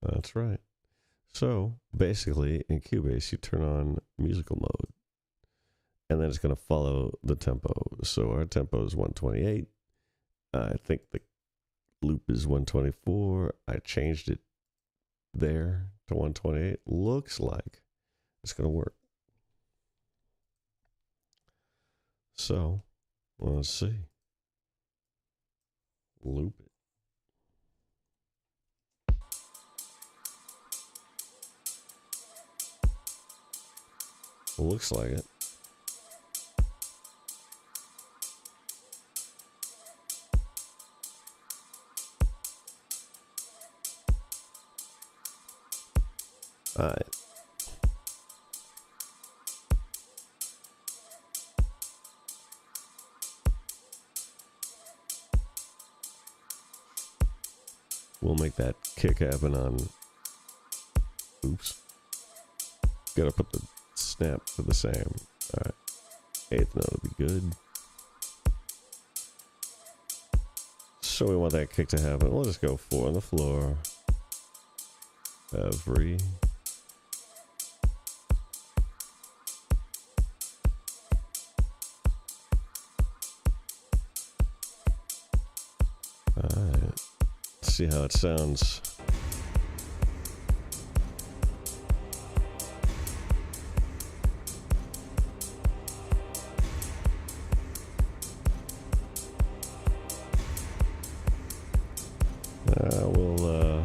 That's right. So basically, in Cubase, you turn on musical mode, and then it's going to follow the tempo. So our tempo is 128. I think the loop is 124. I changed it there to 128. Looks like it's going to work. So let's see. Loop it. Looks like it. All right. We'll make that kick happen on. Oops. Gotta put the snap to the same. All right. Eighth note will be good. So we want that kick to happen. We'll just go 4 on the floor. Every Alright. Let's see how it sounds. We'll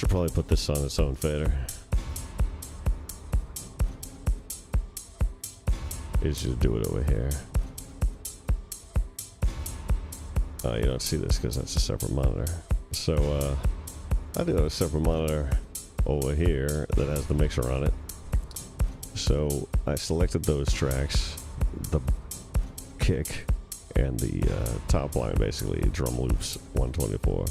should probably put this on its own fader. Easier to do it over here. Oh, you don't see this because that's a separate monitor. So, I do have a separate monitor over here that has the mixer on it. So, I selected those tracks, the kick, and the top line, basically, drum loops 124.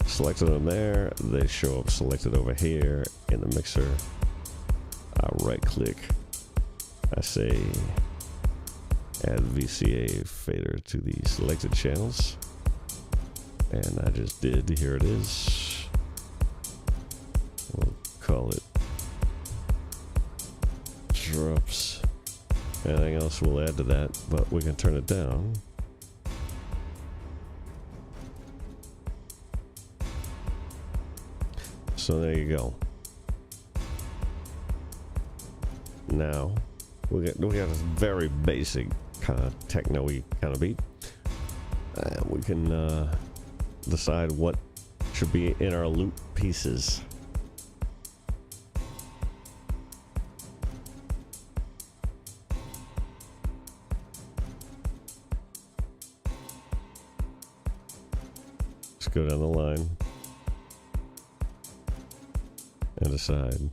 Selected them there, they show up selected over here in the mixer. I right click, I say add VCA fader to the selected channels, and I just did. Here it is. We'll call it drops. Anything else we'll add to that, but we can turn it down. So there you go. Now we got a very basic kind of techno-y kind of beat. We can decide what should be in our loop pieces. Let's go down the line and decide.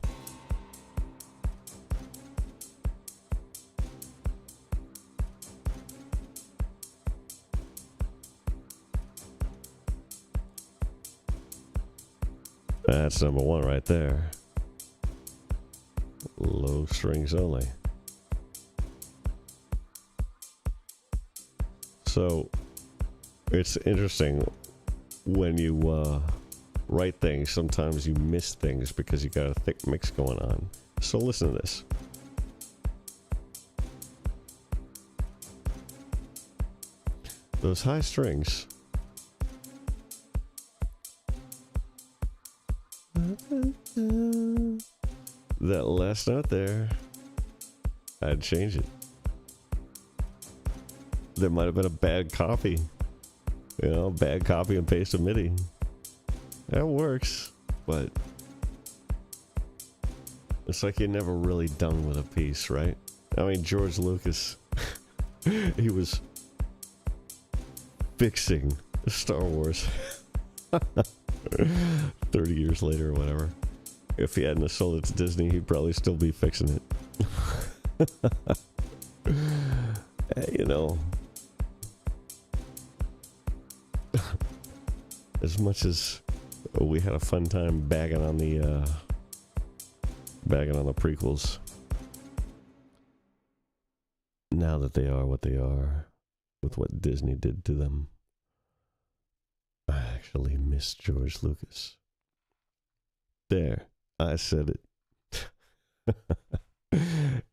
That's number one right there. Low strings only. So it's interesting when you write things, sometimes you miss things because you got a thick mix going on. So listen to this. Those high strings. That last note there, I'd change it. There might have been a bad copy. You know, bad copy and paste of MIDI. That works, but it's like you're never really done with a piece, right? I mean, George Lucas, he was fixing Star Wars 30 years later or whatever. If he hadn't sold it to Disney, he'd probably still be fixing it. You know, as much as we had a fun time bagging on the prequels, now that they are what they are, with what Disney did to them, I actually miss George Lucas. There, I said it.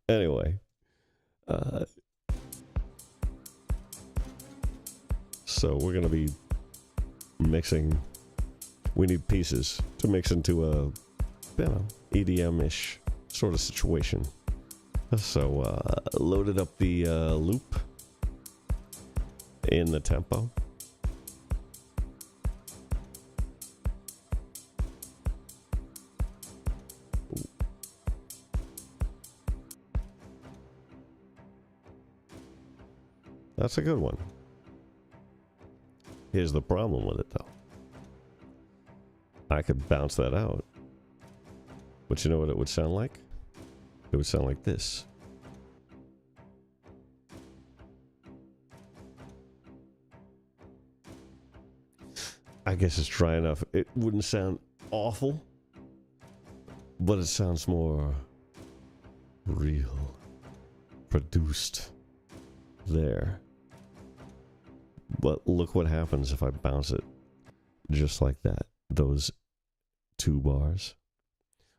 Anyway, so we're gonna be mixing. We need pieces to mix into a, you know, EDM-ish sort of situation. So loaded up the loop in the tempo. That's a good one. Here's the problem with it, though. I could bounce that out. But you know what it would sound like? It would sound like this. I guess it's dry enough. It wouldn't sound awful, but it sounds more real, produced. there. But look what happens if I bounce it just like that. Those 2 bars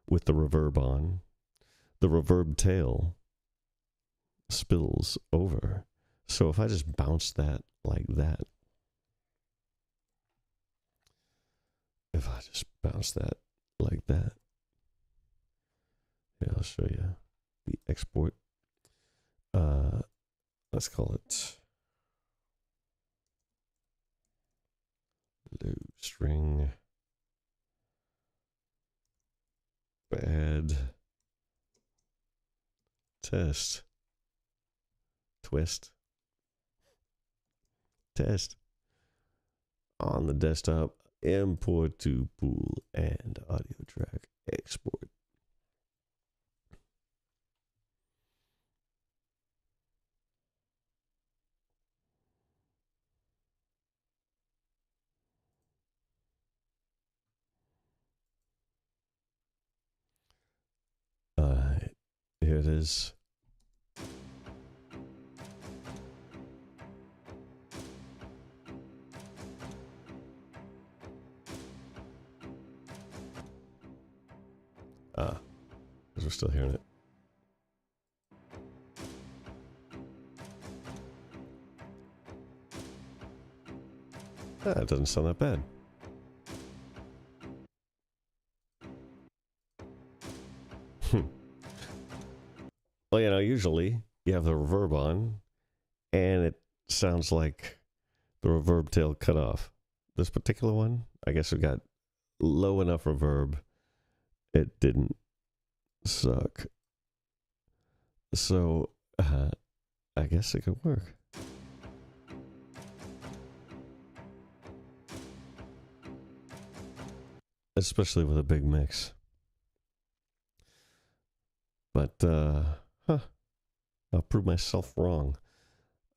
with the reverb on. The reverb tail spills over. So if I just bounce that like that, if I just bounce that like that, yeah, I'll show you the export. Let's call it low string bad test twist test on the desktop, import to pool and audio track, export. Here it is. Because we're still hearing it. It doesn't sound that bad. Well, you know, usually you have the reverb on, and it sounds like the reverb tail cut off. This particular one, I guess it got low enough reverb. It didn't suck. So, I guess it could work. Especially with a big mix. But, I'll prove myself wrong.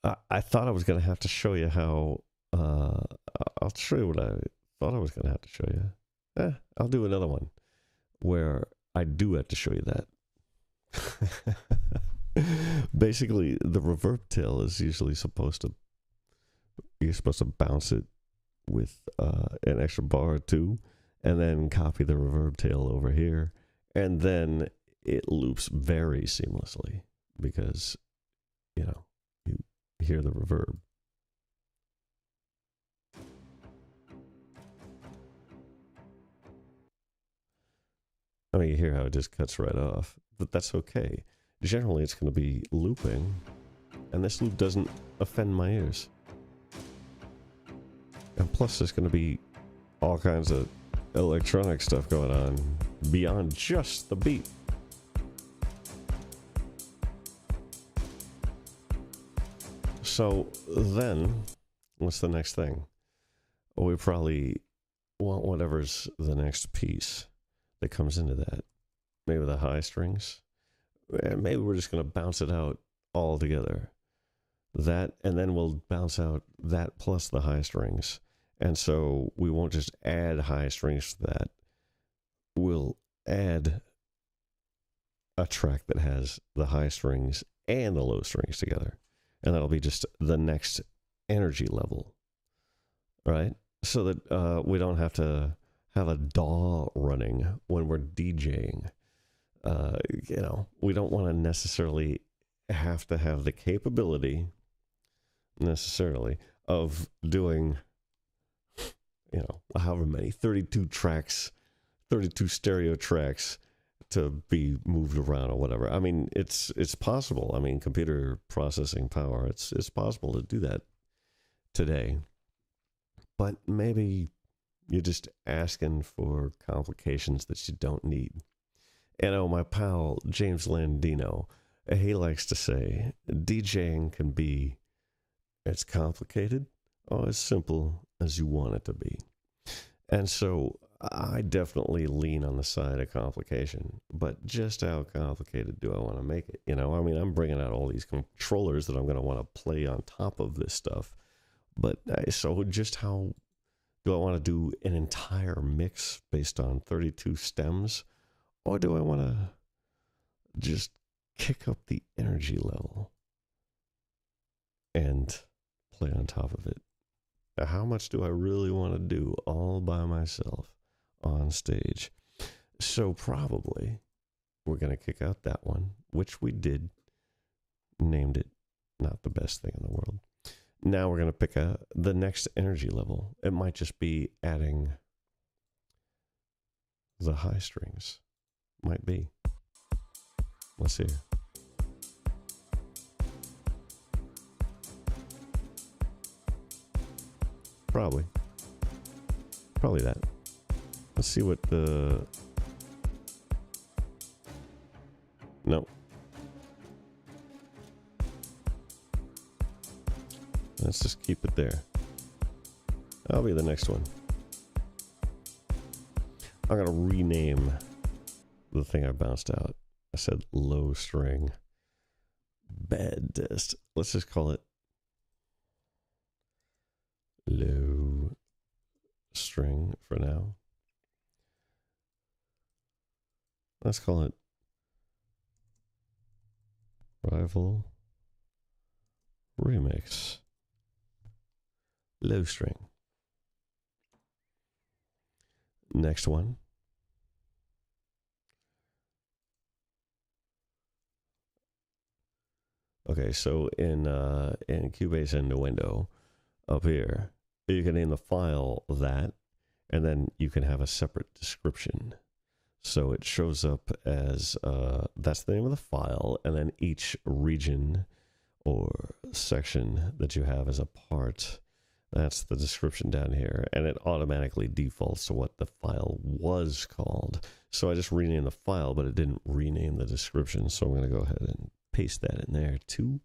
I thought I was going to have to show you how... I'll show you what I thought I was going to have to show you. I'll do another one where I do have to show you that. Basically, the reverb tail is usually supposed to... You're supposed to bounce it with an extra bar or two, and then copy the reverb tail over here, and then it loops very seamlessly because, you know, you hear the reverb. I mean, you hear how it just cuts right off, but that's okay. Generally, it's going to be looping, and this loop doesn't offend my ears. And plus, there's going to be all kinds of electronic stuff going on beyond just the beat. So then, what's the next thing? Well, we probably want whatever's the next piece that comes into that. Maybe the high strings. Maybe we're just going to bounce it out all together. That, and then we'll bounce out that plus the high strings. And so we won't just add high strings to that. We'll add a track that has the high strings and the low strings together. And that'll be just the next energy level, right? So that we don't have to have a DAW running when we're DJing. You know, we don't want to necessarily have to have the capability, necessarily, of doing, you know, however many, 32 tracks, 32 stereo tracks to be moved around or whatever. I mean, it's possible. I mean, computer processing power, it's possible to do that today. But maybe you're just asking for complications that you don't need. You know, my pal James Landino, he likes to say, DJing can be as complicated or as simple as you want it to be. And so I definitely lean on the side of complication, but just how complicated do I want to make it? You know, I mean, I'm bringing out all these controllers that I'm going to want to play on top of this stuff. But so just how do I want to do an entire mix based on 32 stems? Or do I want to just kick up the energy level? and play on top of it. How much do I really want to do all by myself on stage? So probably we're going to kick out that one, which we did, named it not the best thing in the world. Now we're going to pick the next energy level. It might just be adding the high strings. Might be. Let's see. Probably that. Let's see what the... No. Let's just keep it there. That'll be the next one. I'm going to rename the thing I bounced out. I said low string bad test. Let's just call it low string for now. Let's call it rival remix low string. Next one. Okay, so in Cubase and Nuendo up here, you can name the file that, and then you can have a separate description. So it shows up as that's the name of the file, and then each region or section that you have as a part, that's the description down here, and it automatically defaults to what the file was called. So I just renamed the file, but it didn't rename the description, so I'm going to go ahead and paste that in there too,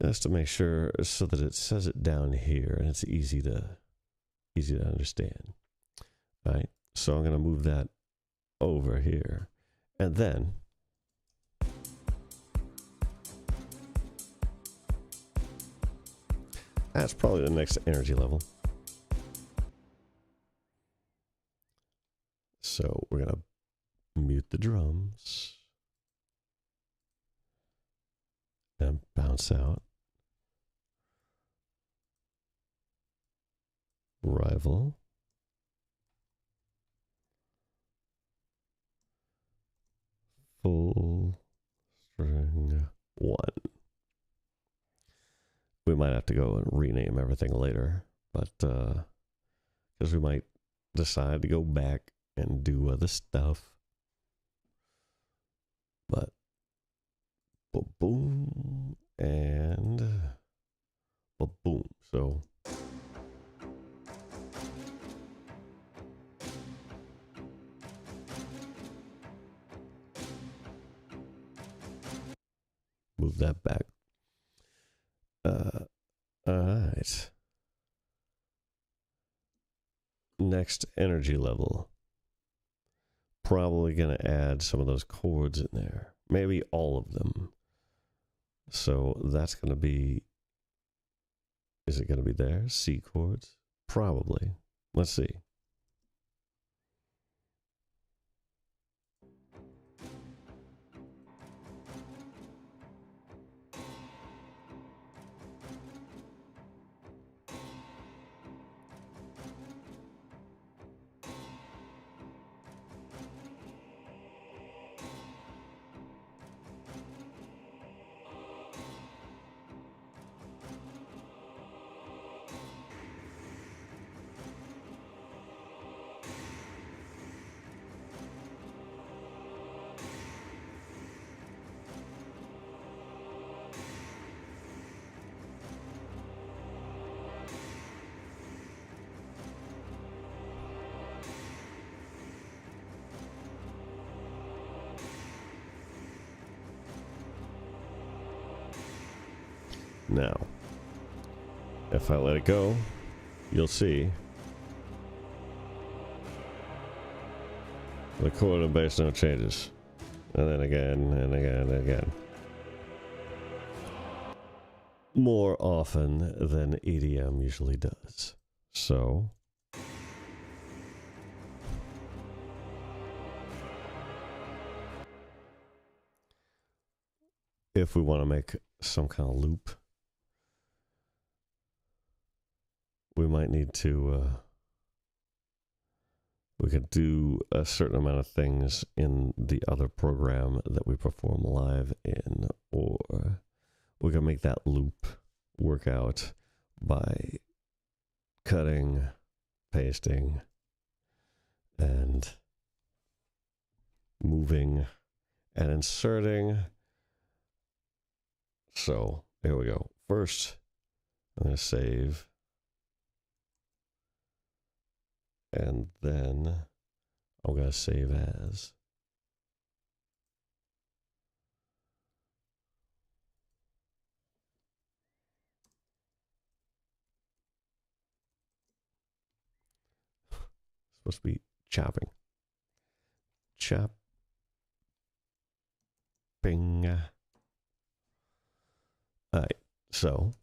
just to make sure, so that it says it down here and it's easy to understand. All right, so I'm going to move that over here, and then that's probably the next energy level. So we're going to mute the drums and bounce out. Rival. Full string 1. We might have to go and rename everything later, but because we might decide to go back and do other stuff. But boom and boom. So move that back. All right. Next energy level. Probably going to add some of those chords in there. Maybe all of them. So that's going to be, is it going to be there? C chords? Probably. Let's see. Now, if I let it go, you'll see the chord and bass note changes. And then again, and again, and again. More often than EDM usually does. So, if we want to make some kind of loop, we might need to, we could do a certain amount of things in the other program that we perform live in, or we can make that loop work out by cutting, pasting, and moving and inserting. So here we go. First, I'm going to save. And then I'm going to save as. It's supposed to be chopping. Chopping. All right, so.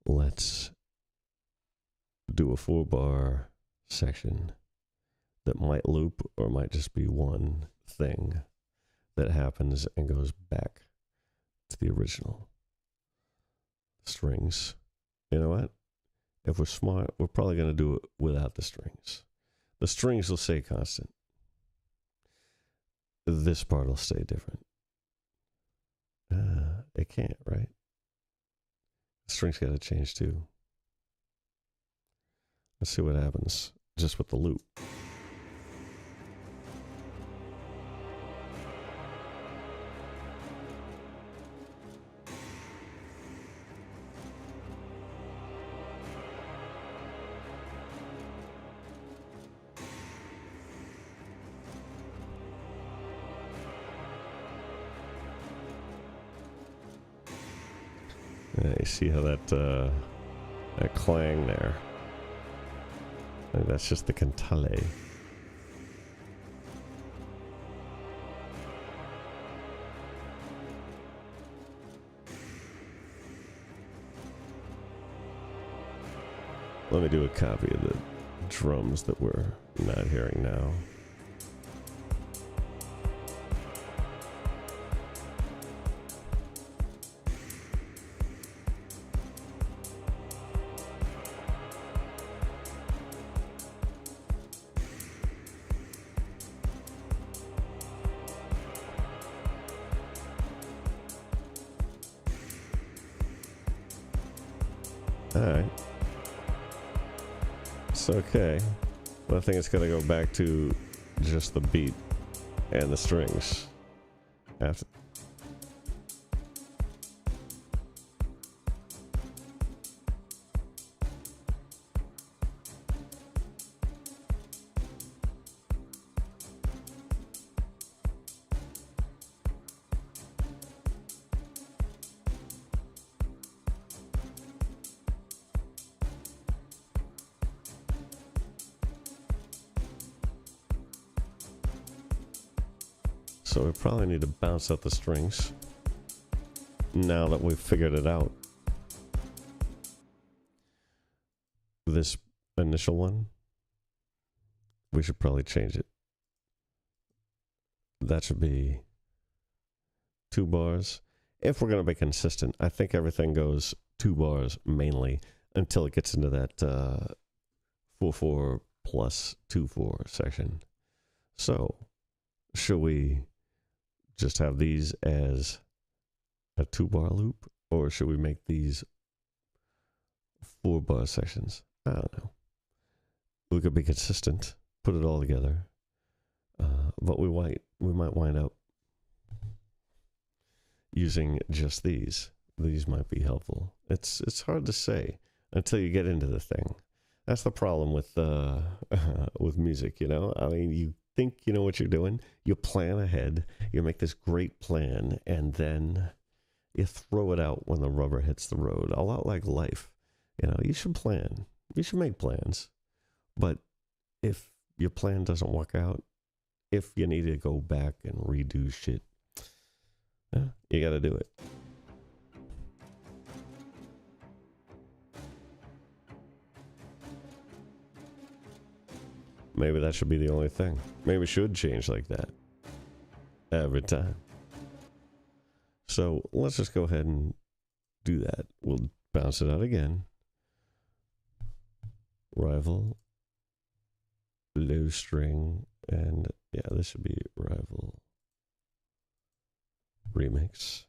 Let's do a 4-bar section that might loop or might just be one thing that happens and goes back to the original. Strings. You know what? If we're smart, we're probably going to do it without the strings. The strings will stay constant. This part will stay different. It can't, right? The strings got to change too. Let's see what happens just with the loop. You see how that clang there? That's just the cantale. Let me do a copy of the drums that we're not hearing now. Alright. It's okay. But I think it's gonna go back to just the beat and the strings. After. So we probably need to bounce out the strings now that we've figured it out. This initial one, we should probably change it. That should be 2 bars. If we're going to be consistent, I think everything goes 2 bars mainly until it gets into that 4/4 plus 2/4 section. So, should we just have these as a 2-bar loop, or should we make these 4-bar sections? I don't know. We could be consistent, put it all together, but we might wind up using just these. These might be helpful. It's hard to say until you get into the thing. That's the problem with music, you know? I mean, you think you know what you're doing, you plan ahead, you make this great plan, and then you throw it out when the rubber hits the road. A lot like life. You know, you should plan. You should make plans. But if your plan doesn't work out, if you need to go back and redo shit, you got to do it. maybe that should be the only thing. Maybe it should change like that every time. So let's just go ahead and do that. We'll bounce it out again. Rival, low string, and yeah, this should be rival remix.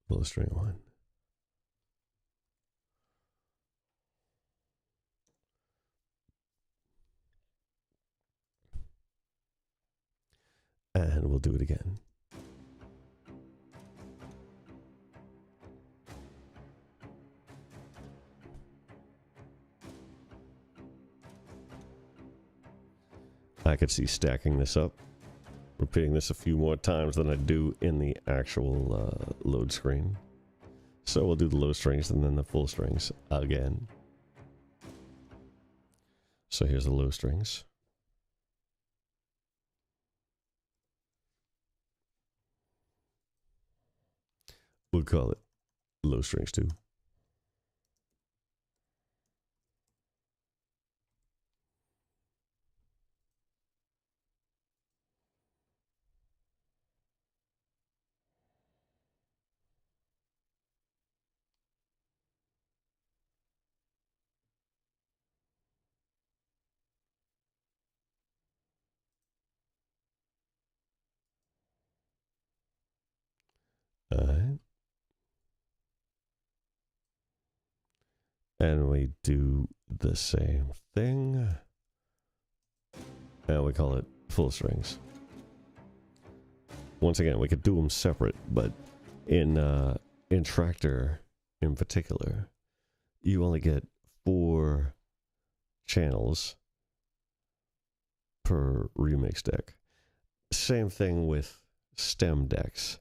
Full string 1. And we'll do it again. I could see stacking this up, repeating this a few more times than I do in the actual load screen. So we'll do the low strings and then the full strings again. So here's the low strings. We'll call it low strings 2. All right. And we do the same thing. And we call it full strings. Once again, we could do them separate, but in Tractor in particular, you only get 4 channels per remix deck. Same thing with stem decks.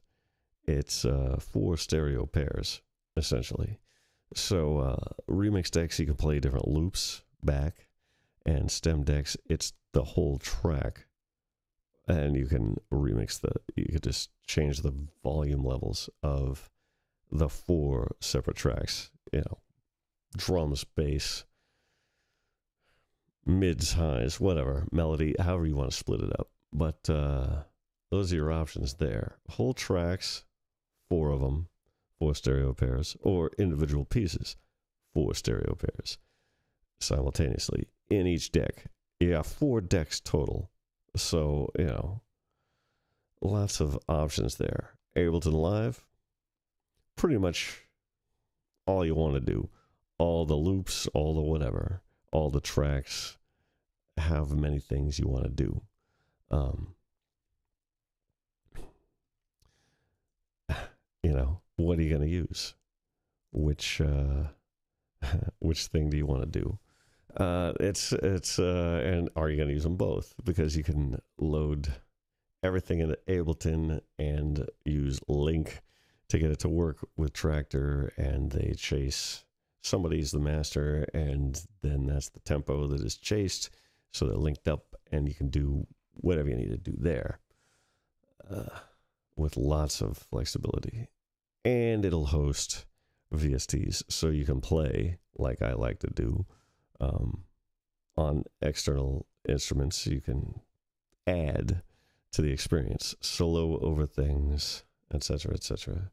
It's 4 stereo pairs, essentially. So remix decks, you can play different loops back, and stem decks, it's the whole track. And you can remix you could just change the volume levels of the 4 separate tracks. You know, drums, bass, mids, highs, whatever, melody, however you want to split it up. But those are your options there. Whole tracks, 4 of them, 4 stereo pairs, or individual pieces, 4 stereo pairs simultaneously in each deck. You got 4 decks total. So, you know, lots of options there. Ableton Live, pretty much all you want to do. All the loops, all the whatever, all the tracks, however many things you want to do. You know, what are you going to use? Which thing do you want to do? And are you going to use them both? Because you can load everything into Ableton and use Link to get it to work with Tractor, and they chase. Somebody's the master, and then that's the tempo that is chased, so they're linked up, and you can do whatever you need to do there with lots of flexibility. And it'll host VSTs, so you can play, like I like to do, on external instruments. You can add to the experience, solo over things, etc., etc.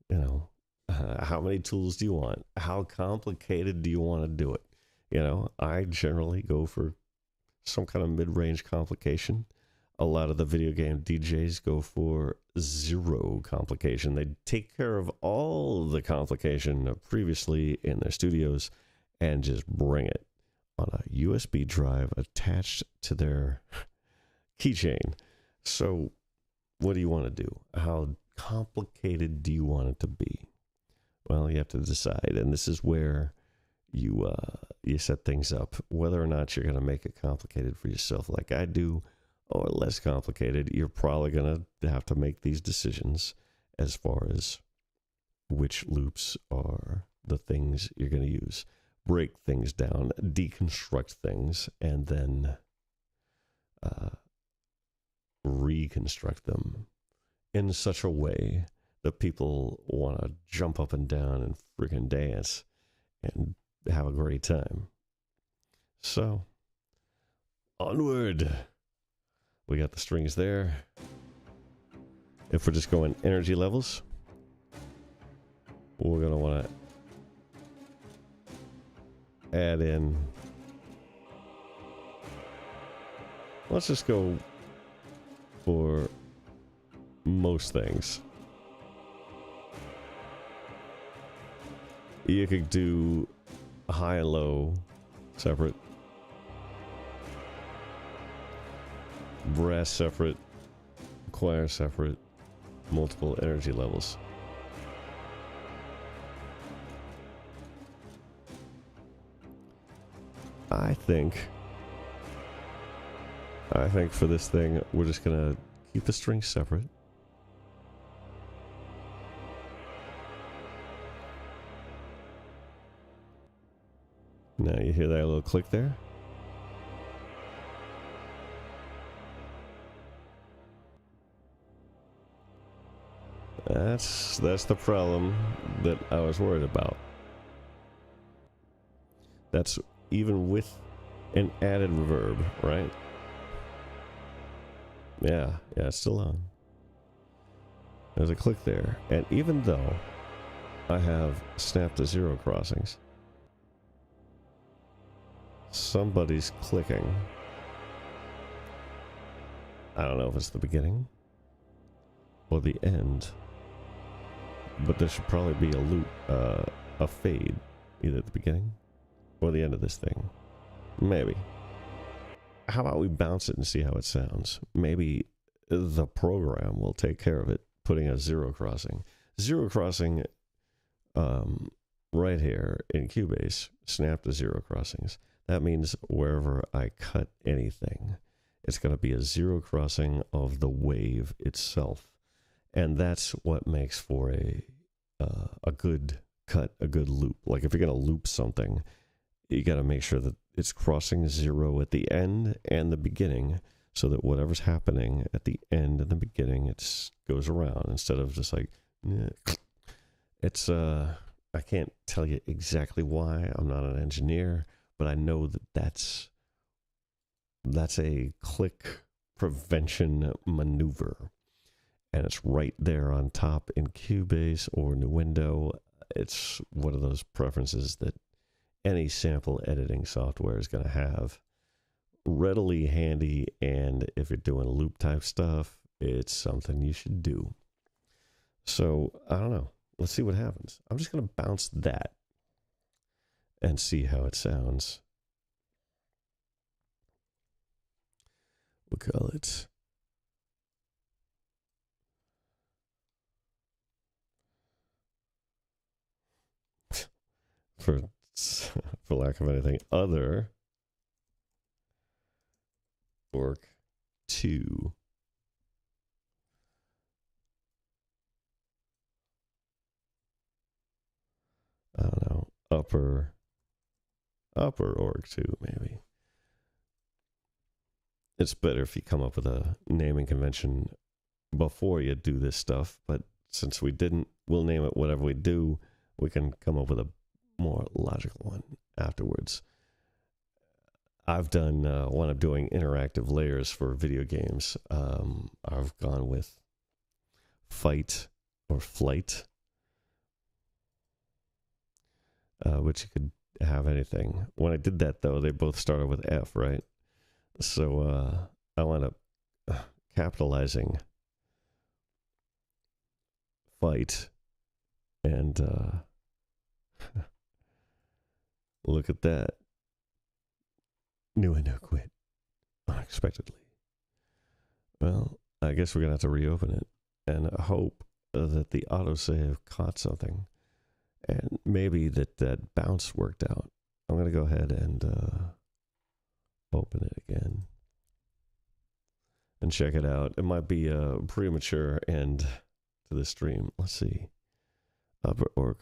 You know, how many tools do you want? How complicated do you want to do it? You know, I generally go for some kind of mid-range complication. A lot of the video game DJs go for 0 complication. They take care of all the complication previously in their studios and just bring it on a USB drive attached to their keychain. So what do you want to do? How complicated do you want it to be? Well, you have to decide, and this is where you set things up, whether or not you're going to make it complicated for yourself like I do, or less complicated. You're probably going to have to make these decisions as far as which loops are the things you're going to use. Break things down, deconstruct things, and then reconstruct them in such a way that people want to jump up and down and freaking dance and have a great time. So, onward. We got the strings there. If we're just going energy levels, we're going to want to add in. Let's just go for most things. You could do high and low separate, brass separate, choir separate, multiple energy levels. I think for this thing, we're just gonna keep the strings separate. Now you hear that little click there? That's the problem that I was worried about. That's even with an added reverb, right? Yeah, it's still on. There's a click there. And even though I have snap to zero crossings, somebody's clicking. I don't know if it's the beginning or the end, but there should probably be a loop, a fade, either at the beginning or the end of this thing. Maybe. How about we bounce it and see how it sounds? Maybe the program will take care of it, putting a zero crossing. Zero crossing right here in Cubase, snap to zero crossings. That means wherever I cut anything, it's going to be a zero crossing of the wave itself. And that's what makes for a good cut, a good loop. Like if you're going to loop something, you got to make sure that it's crossing zero at the end and the beginning, so that whatever's happening at the end and the beginning, it goes around instead of just like, it's, I can't tell you exactly why. I'm not an engineer, but I know that that's a click prevention maneuver. And it's right there on top in Cubase or Nuendo. It's one of those preferences that any sample editing software is going to have readily handy, and if you're doing loop type stuff, it's something you should do. So, I don't know. Let's see what happens. I'm just going to bounce that and see how it sounds. We'll call it for lack of anything other, work 2. I don't know, upper org 2 maybe. It's better if you come up with a naming convention before you do this stuff, but since we didn't, we'll name it whatever we do. We can come up with a more logical one afterwards. I've done when I'm doing interactive layers for video games, I've gone with fight or flight, which you could have anything. When I did that, though, they both started with F, right? So I wound up capitalizing fight, and look at that. Nuendo quit unexpectedly. Well, I guess we're going to have to reopen it and hope that the autosave caught something, and maybe that bounce worked out. I'm going to go ahead and open it again and check it out. It might be a premature end to the stream. Let's see. Upper org.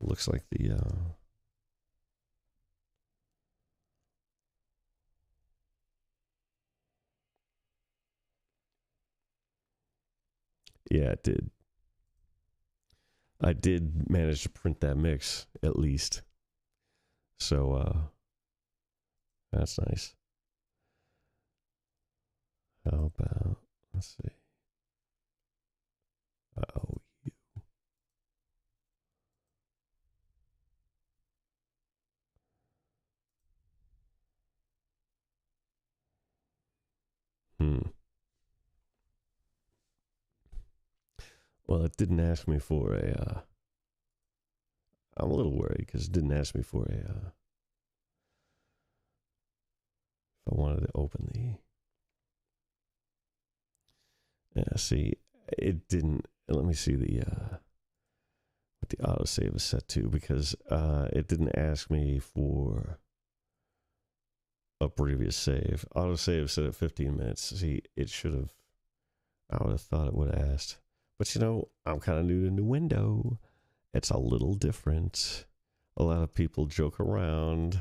Looks like the Yeah, it did. I did manage to print that mix, at least. So, that's nice. How about, let's see. Oh, hmm. Well, it didn't ask me for a, I'm a little worried because it didn't ask me for a, if I wanted to open yeah, see, it didn't, let me see what the autosave is set to, because it didn't ask me for a previous save. Autosave set at 15 minutes. See, it should have, I would have thought it would have asked. But you know, I'm kind of new to Nuendo. It's a little different. A lot of people joke around.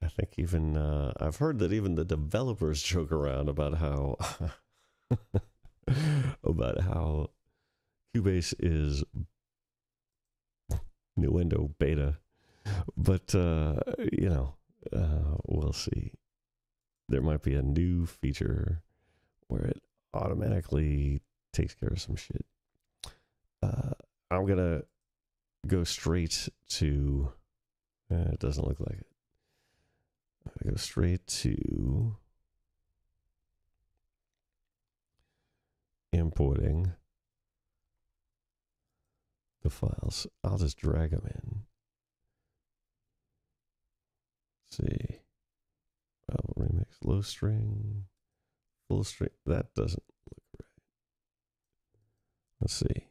I think even, I've heard that even the developers joke around about how, about how Cubase is Nuendo beta. But, you know, we'll see. There might be a new feature where it automatically takes care of some shit. I'm going to go straight to, it doesn't look like it. I'm going to go straight to importing the files. I'll just drag them in. Let's see. Remix low string, full string. That doesn't look right. Let's see.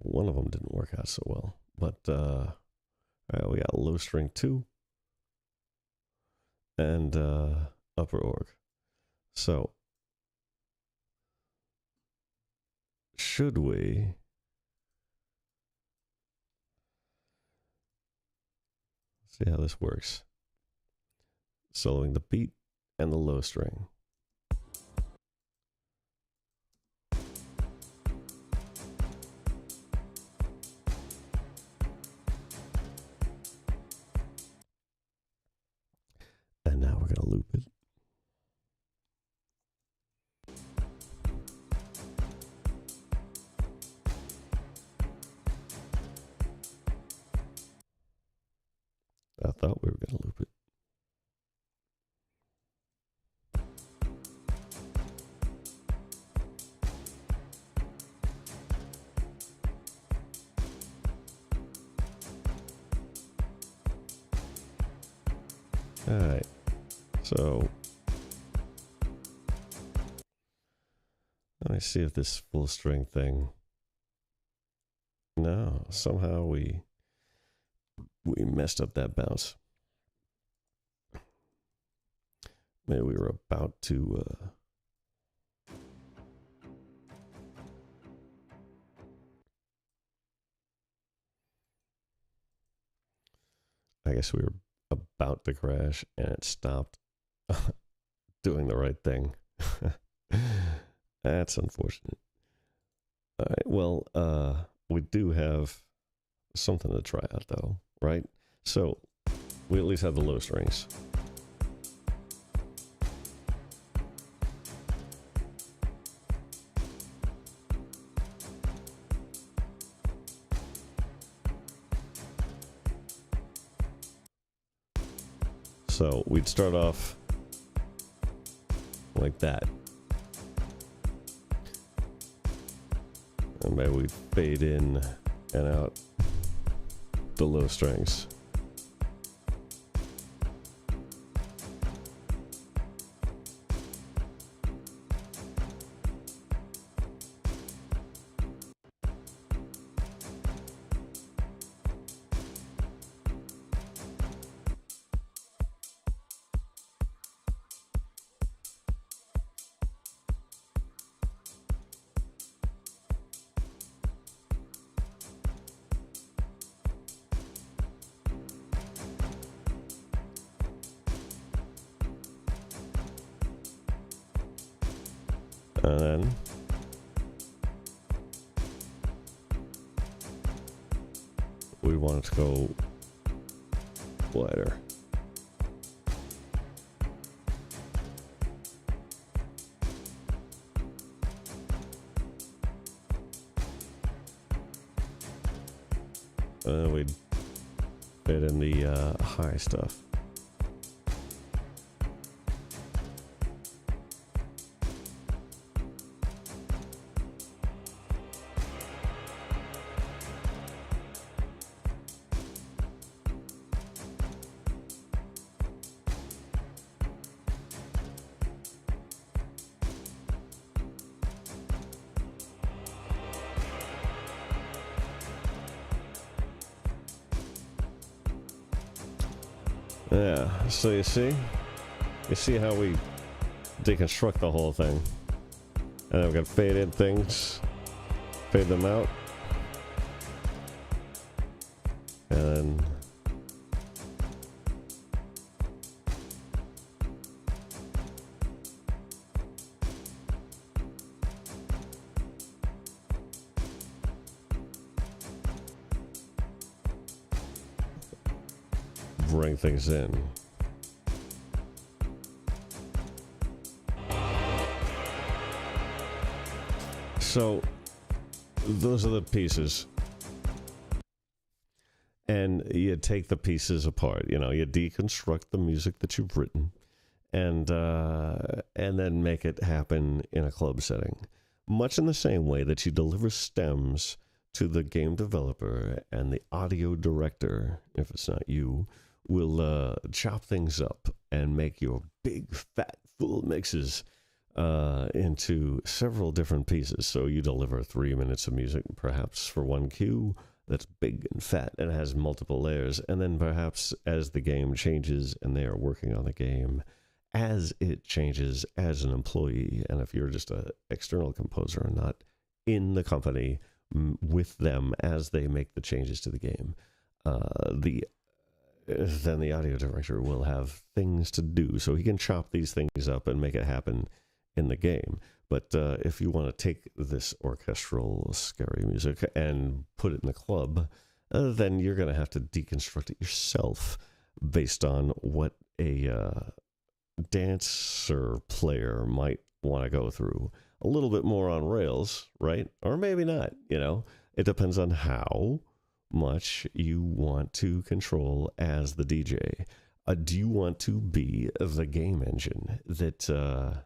One of them didn't work out so well, but we got low string 2 and upper org. So should we see how this works? Soloing the beat and the low string. And now we're going to loop it. I thought we were going to loop it. All right. So let me see if this full string thing. No, somehow we messed up that bounce. Maybe we were about to I guess we were about to crash and it stopped doing the right thing. That's unfortunate. All right, well, we do have something to try out though, right? So we at least have the low strings. So we'd start off like that. And maybe we'd fade in and out the low strings. And then we want it to go wider. We'd fit in the high stuff. Yeah, so you see how we deconstruct the whole thing. And then we can fade in things, fade them out, and then bring things in. So those are the pieces, and you take the pieces apart. You deconstruct the music that you've written, and then make it happen in a club setting, much in the same way that you deliver stems to the game developer and the audio director, if it's not you, will chop things up and make your big, fat, full mixes into several different pieces. So you deliver 3 minutes of music, perhaps for one cue that's big and fat and has multiple layers. And then perhaps as the game changes and they are working on the game, as it changes as an employee, and if you're just an external composer and not in the company with them as they make the changes to the game, then the audio director will have things to do. So he can chop these things up and make it happen in the game. But if you want to take this orchestral, scary music and put it in the club, then you're going to have to deconstruct it yourself based on what a dancer player might want to go through. A little bit more on rails, right? Or maybe not, It depends on how much you want to control as the DJ. Do you want to be the game engine that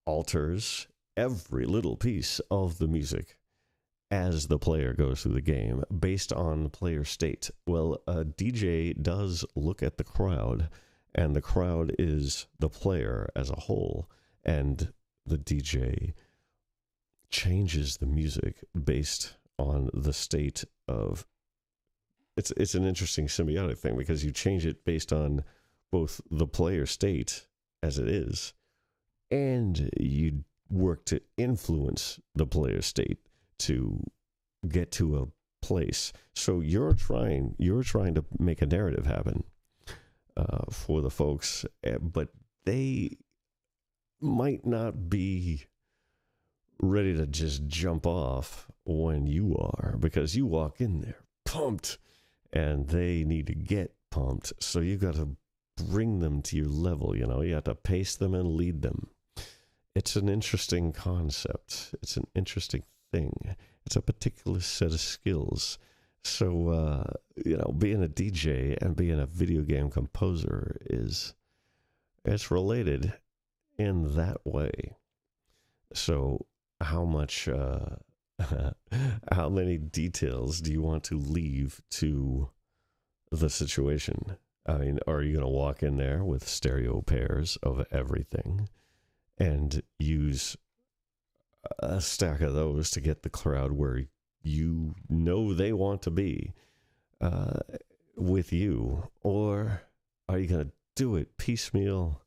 alters every little piece of the music as the player goes through the game based on the player state? Well, a DJ does look at the crowd, and the crowd is the player as a whole, and the DJ changes the music based on the state of it's an interesting symbiotic thing, because you change it based on both the player state as it is, and you work to influence the player state to get to a place. So you're trying to make a narrative happen for the folks, but they might not be ready to just jump off when you are, because you walk in there pumped and they need to get pumped. So you got to bring them to your level, you have to pace them and lead them. It's an interesting concept. It's an interesting thing. It's a particular set of skills. So, being a DJ and being a video game composer it's related in that way. So how much, how many details do you want to leave to the situation? I mean, are you going to walk in there with stereo pairs of everything and use a stack of those to get the crowd where they want to be with you? Or are you going to do it piecemeal,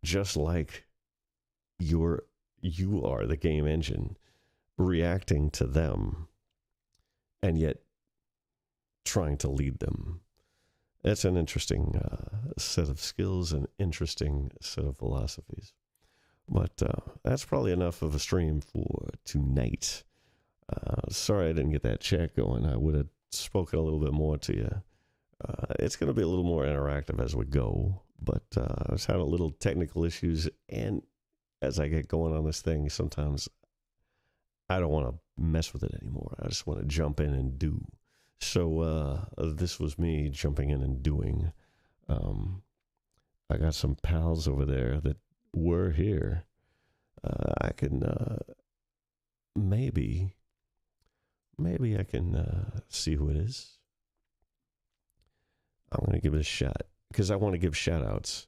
just like you are the game engine reacting to them and yet trying to lead them? It's an interesting set of skills, an interesting set of philosophies. But that's probably enough of a stream for tonight. Sorry I didn't get that chat going. I would have spoken a little bit more to you. It's going to be a little more interactive as we go, but I was having a little technical issues, and as I get going on this thing, sometimes I don't want to mess with it anymore. I just want to jump in and do. So this was me jumping in and doing. I got some pals over there that were here. I can maybe I can see who it is. I'm going to give it a shot because I want to give shout outs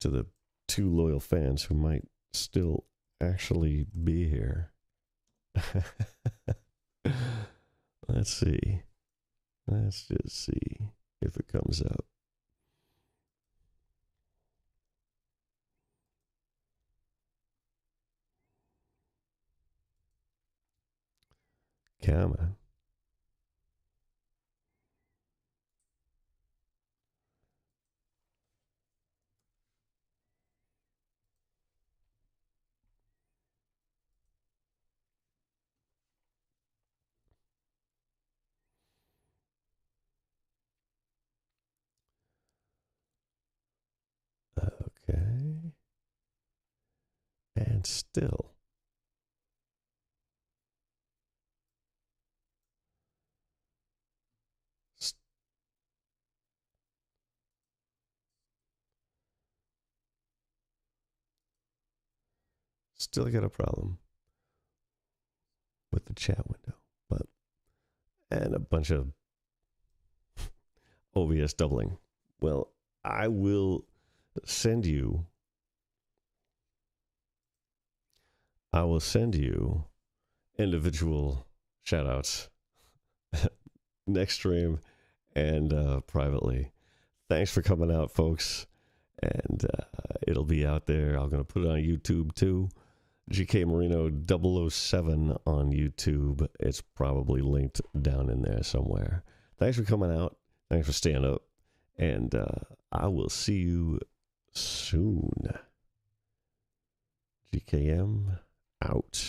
to the 2 loyal fans who might still actually be here. Let's see. Let's just see if it comes up. Come on. Okay. And still. Still got a problem with the chat window, but and a bunch of OBS doubling. Well, I will send you individual shout outs next stream and privately. Thanks for coming out, folks. And it'll be out there. I'm going to put it on YouTube too. GK Marino 007 on YouTube. It's probably linked down in there somewhere. Thanks for coming out. Thanks for staying up. And I will see you soon. GKM out.